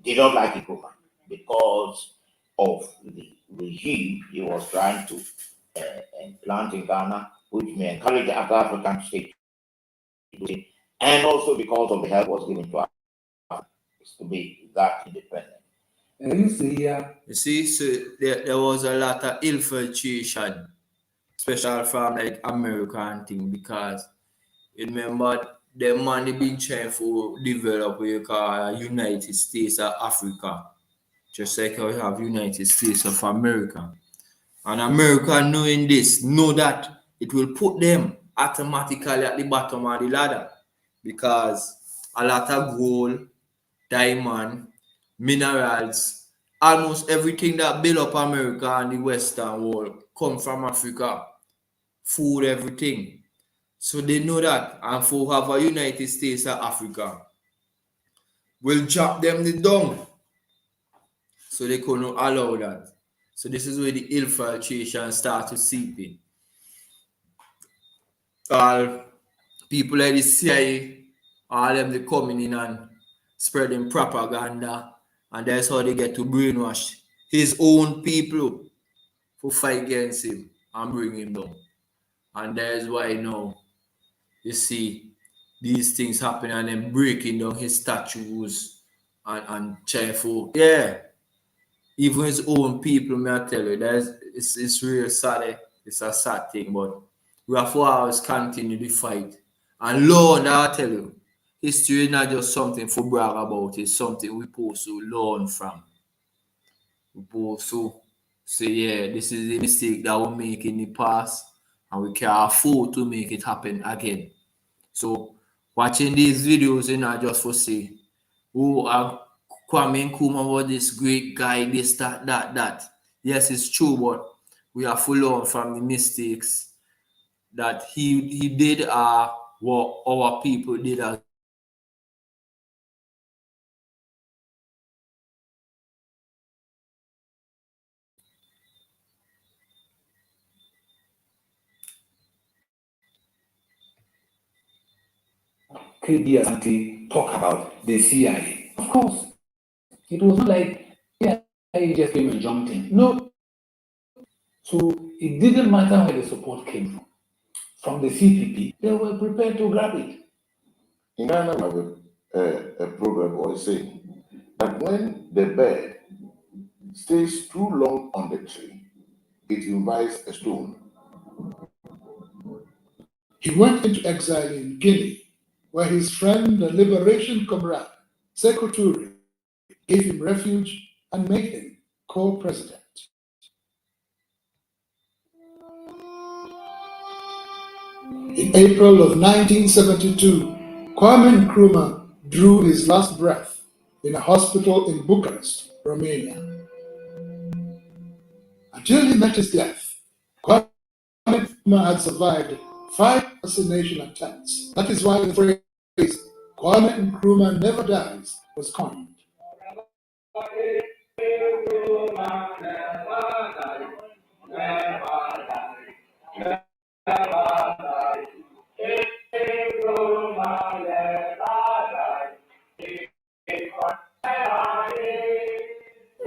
They don't like Nkrumah because of the regime he was trying to implant in Ghana, which may encourage the other African states to do it, and also because of the help was given to Africa to be that independent. You see, so there was a lot of infiltration, especially from like America and thing, because you remember the money been trying to develop what you call United States of Africa, just like how you have United States of America. And America knowing this, know that it will put them automatically at the bottom of the ladder because a lot of gold, diamond, minerals, almost everything that build up America and the Western world come from Africa. Food, everything. So they know that. And for have a United States of Africa, will drop them the down. So they couldn't allow that. So this is where the infiltration start to seep in. All people like the CIA, all them they coming in and spreading propaganda, and that's how they get to brainwash his own people to fight against him and bring him down. And that's why now you see these things happen and then breaking down his statues and trying for even his own people, may I tell you, it's real sad. It's a sad thing, but we have to always continue the fight. And learn, I tell you, history is not just something for brag about, it's something we supposed to learn from. We supposed to say, yeah, this is a mistake that we make in the past, and we can afford to make it happen again. So watching these videos, not just for say, oh, Kwame Nkrumah was this great guy, this, that. Yes, it's true, but we are full on from the mistakes that he did what our people did as KD Asante talk about the CIA. Of course, it was not like CIA just came and jumped in. No. So it didn't matter where the support came from. From the CPP, they were prepared to grab it. In Ghana, we have a proverb or a saying that when the bird stays too long on the tree, it invites a stone. He went into exile in Guinea, where his friend and liberation comrade, Sekou Touré, gave him refuge and made him co-president. In April of 1972, Kwame Nkrumah drew his last breath in a hospital in Bucharest, Romania. Until he met his death, Kwame Nkrumah had survived 5 assassination attempts. That is why the phrase Kwame Nkrumah never dies was coined.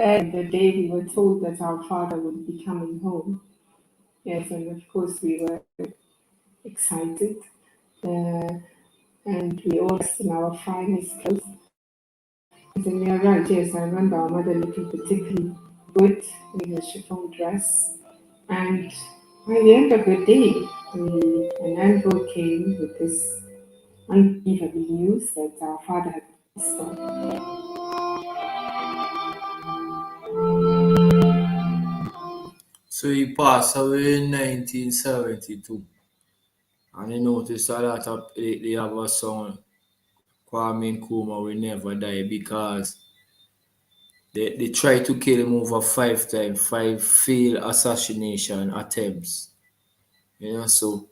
And the day we were told that our father would be coming home, yes, and of course we were excited, and we all dressed in our finest clothes. And you're right, yes, I remember our mother looking particularly good in a chiffon dress. And by the end of the day, an envoy came with this unbelievable news that our father had passed on. so he passed away in 1972. And you notice a lot of they have a song Kwame Nkrumah will never die because they tried to kill him over 5 times, 5 failed assassination attempts. So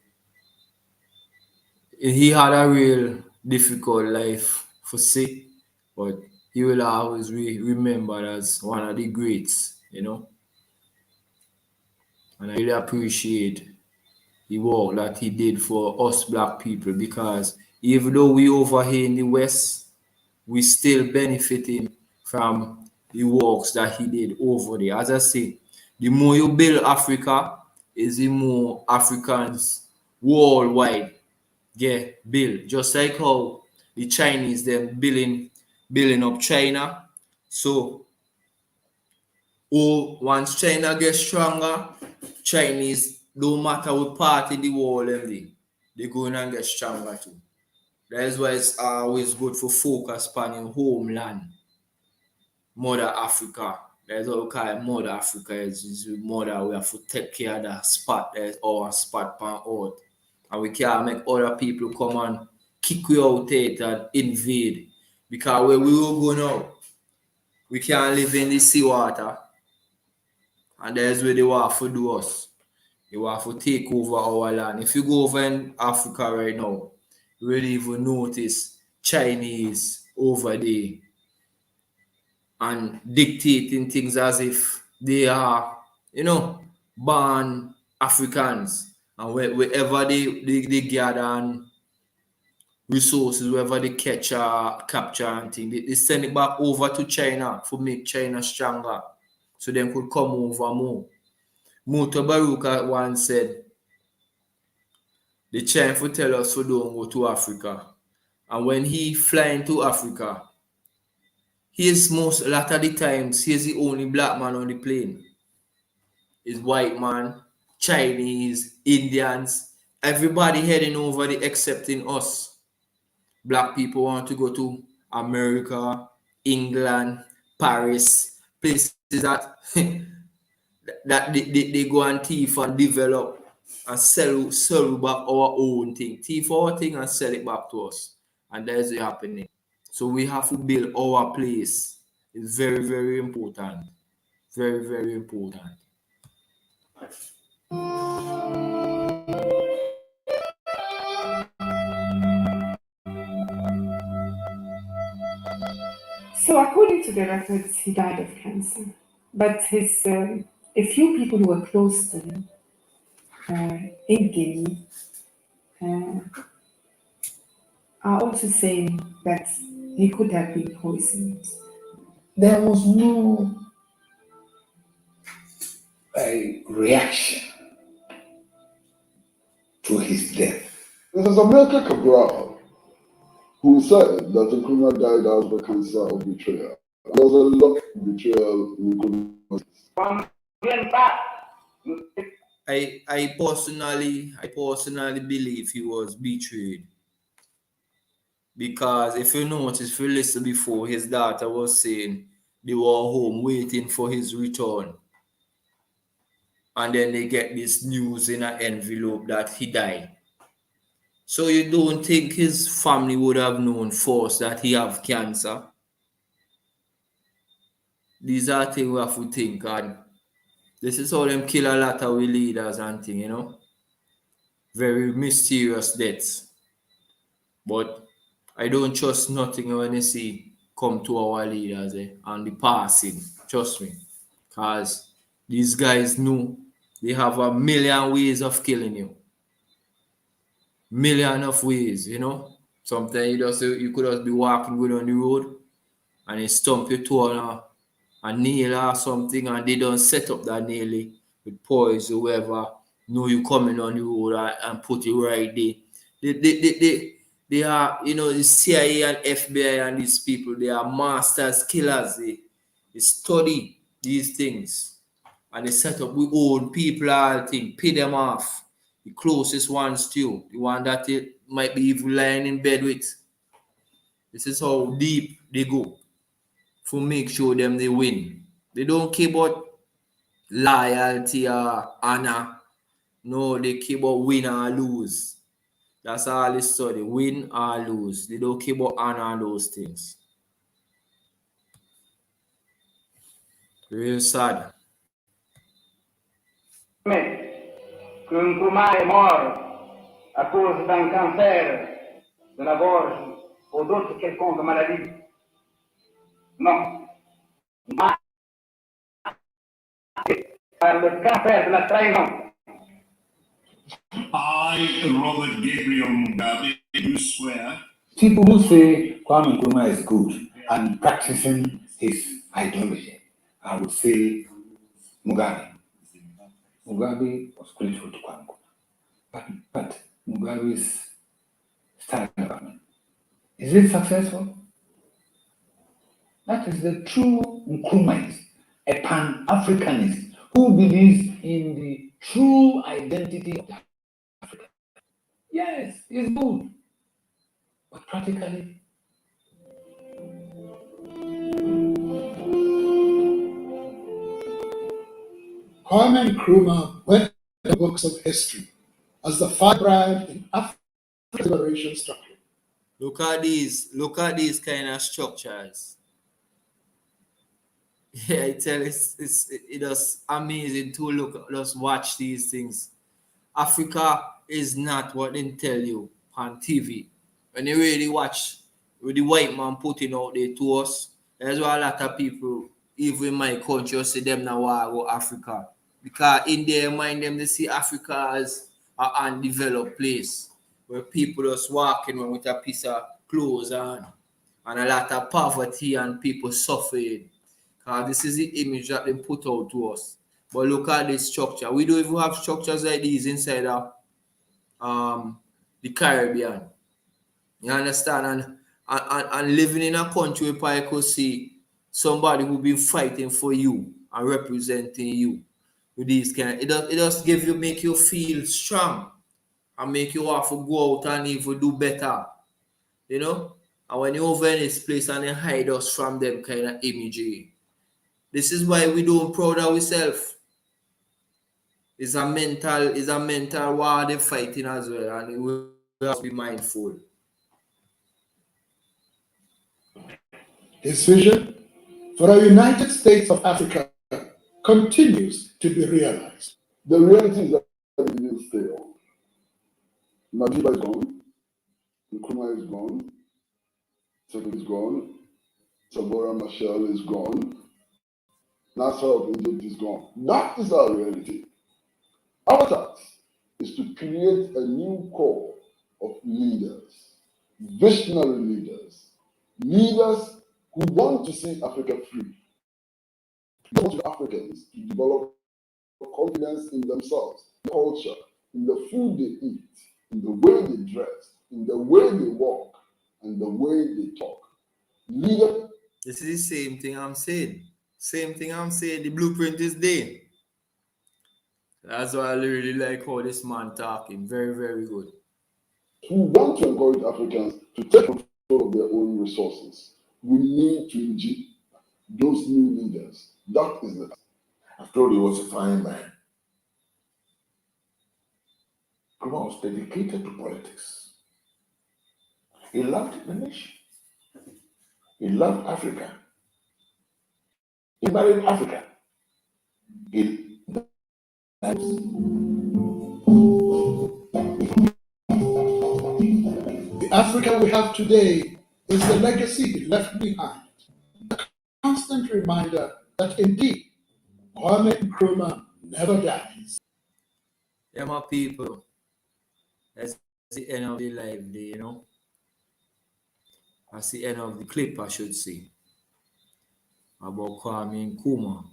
he had a real difficult life for say, but he will always be remembered as one of the greats. And I really appreciate the work that he did for us black people because Even though we over here in the West, we still benefiting from the works that he did over there. As I say, the more you build Africa, is the more Africans worldwide get built. Just like how the Chinese them building up China. So once China gets stronger, Chinese, no matter what part in the world they going and get stronger too. That is why it's always good for focus on your homeland, Mother Africa. That's what we call it, Mother Africa. Is mother, we have to take care of that spot. That's our spot on earth. And we can't make other people come and kick you out it and invade. Because where we will go now, we can't live in the seawater. And that's where they want to do us. They want to take over our land. If you go over in Africa right now, you will even notice Chinese over there and dictating things as if they are, born Africans. And wherever they gather and resources, wherever they capture and things, they send it back over to China to make China stronger. So they could come over more. Muta Baruka once said, the China for tell us to don't go to Africa. And when he flying to Africa, a lot of the times, he's the only black man on the plane. It's white man, Chinese, Indians, everybody heading over there excepting us. Black people want to go to America, England, Paris, places that that they go and thief and develop and sell back our own thing. Thief our thing and sell it back to us. And that's it happening. So we have to build our place. It's very, very important. Very, very important. So according to the records, he died of cancer. But his a few people who were close to him in Guinea are also saying that he could have been poisoned. There was no reaction to his death. It is America Cabral who said that Nkrumah died out of a cancer of betrayal. There was a lot of betrayal in Nkrumah. I personally believe he was betrayed. Because if you notice, if you listen before, his daughter was saying they were home waiting for his return. And then they get this news in an envelope that he died. So you don't think his family would have known first that he have cancer? These are things we have to think, and this is how them kill a lot of we leaders and things, Very mysterious deaths. But I don't trust nothing when I see come to our leaders and the passing. Trust me. Because these guys know they have a million ways of killing you. Million of ways, Sometimes you could just be walking good on the road and they stump your toe on a nail or something, and they don't set up that nail with poise or whoever know you coming on the road and put it right there. They are, the CIA and FBI and these people, they are masters killers. They study these things and they set up with own people, all thing, pay them off. The closest ones to you, the one that they might be even lying in bed with. This is how deep they go for make sure them they win. They don't care about loyalty or honor. No, they care about win or lose. That's all they study, win or lose. They don't care about honor and those things. Real sad. Que Nkrumah est mort à cause d'un cancer de la gorge ou d'autres quelconques maladies. Non. Par le cancer de la trahison. I, Robert Gabriel Mugabe, you swear? People who say Kwame Nkrumah is good and practicing his ideology, I would say Mugabe. Mugabe was grateful to Kwame Nkrumah. But Mugabe's style of government, is it successful? That is the true Nkrumahist, a Pan-Africanist who believes in the true identity of Africa. Yes, it's good. But practically, Kwame Nkrumah went in the books of history as the firebrand in Africa's liberation struggle. Look at these kind of structures. Yeah, I tell it is amazing to just watch these things. Africa is not what they tell you on TV. When you really watch with the white man putting out there to us, there's why a lot of people, even in my country, see them now go Africa. Because in their mind, them they see Africa as an undeveloped place where people just walking around with a piece of clothes on and a lot of poverty and people suffering. This is the image that they put out to us. But look at this structure. We don't even have structures like these inside of the Caribbean. You understand? And living in a country where I could see somebody who been fighting for you and representing you with these kind. It does make you feel strong and make you have to go out and even do better. You know? And when you're over in this place and they hide us from them kind of imagery. This is why we don't proud of ourselves. It's a mental war they're fighting as well, and we have to be mindful. His vision for a United States of Africa continues to be realized. The reality is that it will stay on. Madiba is gone, Nkrumah is gone, Sekou is gone, Sabora Machel is gone, Nasser of Egypt is gone. That is our reality. Our task is to create a new core of leaders, visionary leaders who want to see Africa free. They want Africans to develop confidence in themselves, culture, in the food they eat, in the way they dress, in the way they walk, and the way they talk. Leader. This is the same thing I'm saying. The blueprint is there. That's why I really like how this man talking. Very, very good. Who want to encourage Africans to take control of their own resources. We need to inject those new leaders. That is it. I told you he was a fine man. Nkrumah was dedicated to politics. He loved the nation. He loved Africa. He married Africa. The Africa we have today is the legacy he left behind. A constant reminder that indeed Kwame Nkrumah never dies. Yeah, my people. That's the end of the live day, you know. That's the end of the clip, I should say, about Kwame Nkrumah.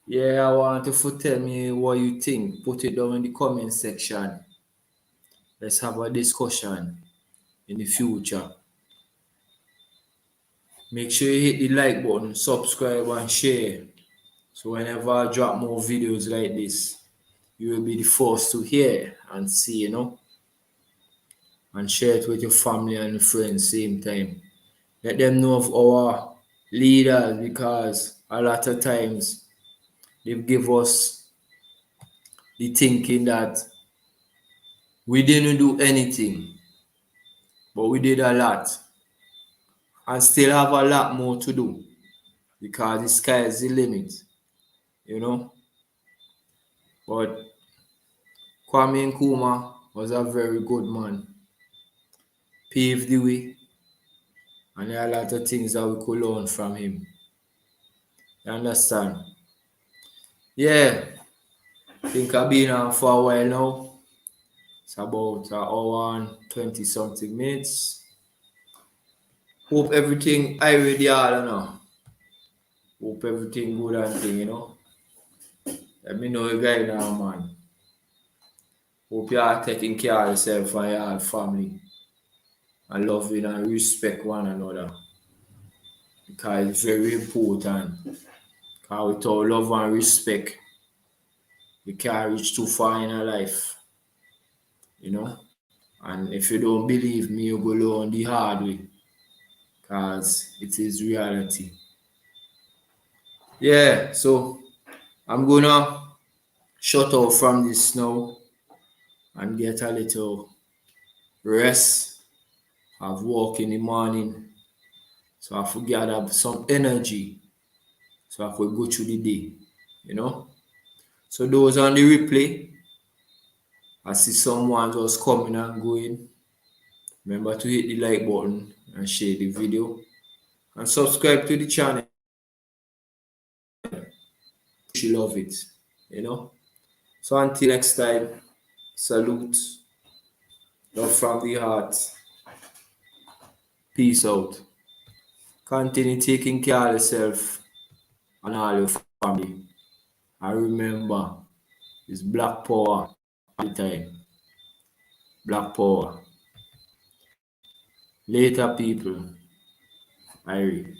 Yeah, I want you to tell me what you think. Put it down in the comment section. Let's have a discussion in the future. Make sure you hit the like button, subscribe and share. So whenever I drop more videos like this, you will be the first to hear and see, you know. And share it with your family and friends same time. Let them know of our leaders, because a lot of times they give us the thinking that we didn't do anything, but we did a lot and still have a lot more to do, because the sky is the limit, you know. But Kwame Nkrumah was a very good man, paved the way, and there are a lot of things that we could learn from him. You understand? Yeah, I think I've been on for a while now. It's about an hour and 20 something minutes. Hope everything I ready all, you know. Hope everything good and thing, you know. Let me know you guys now, man. Hope you are taking care of yourself and your family and loving and respect one another. Because it's very important. Because without love and respect, you can't reach too far in your life. You know? And if you don't believe me, you go learn the hard way. Because it is reality. Yeah, so I'm gonna shut off from this now and get a little rest. Have walk in the morning. So I could gather some energy so I could go through the day. You know? So those on the replay, I see someone just coming and going. Remember to hit the like button and share the video. And subscribe to the channel. You love it. You know? So until next time, salute. Love from the heart. Peace out. Continue taking care of yourself and all your family. And remember, it's Black Power all the time. Black Power. Later, people. I read.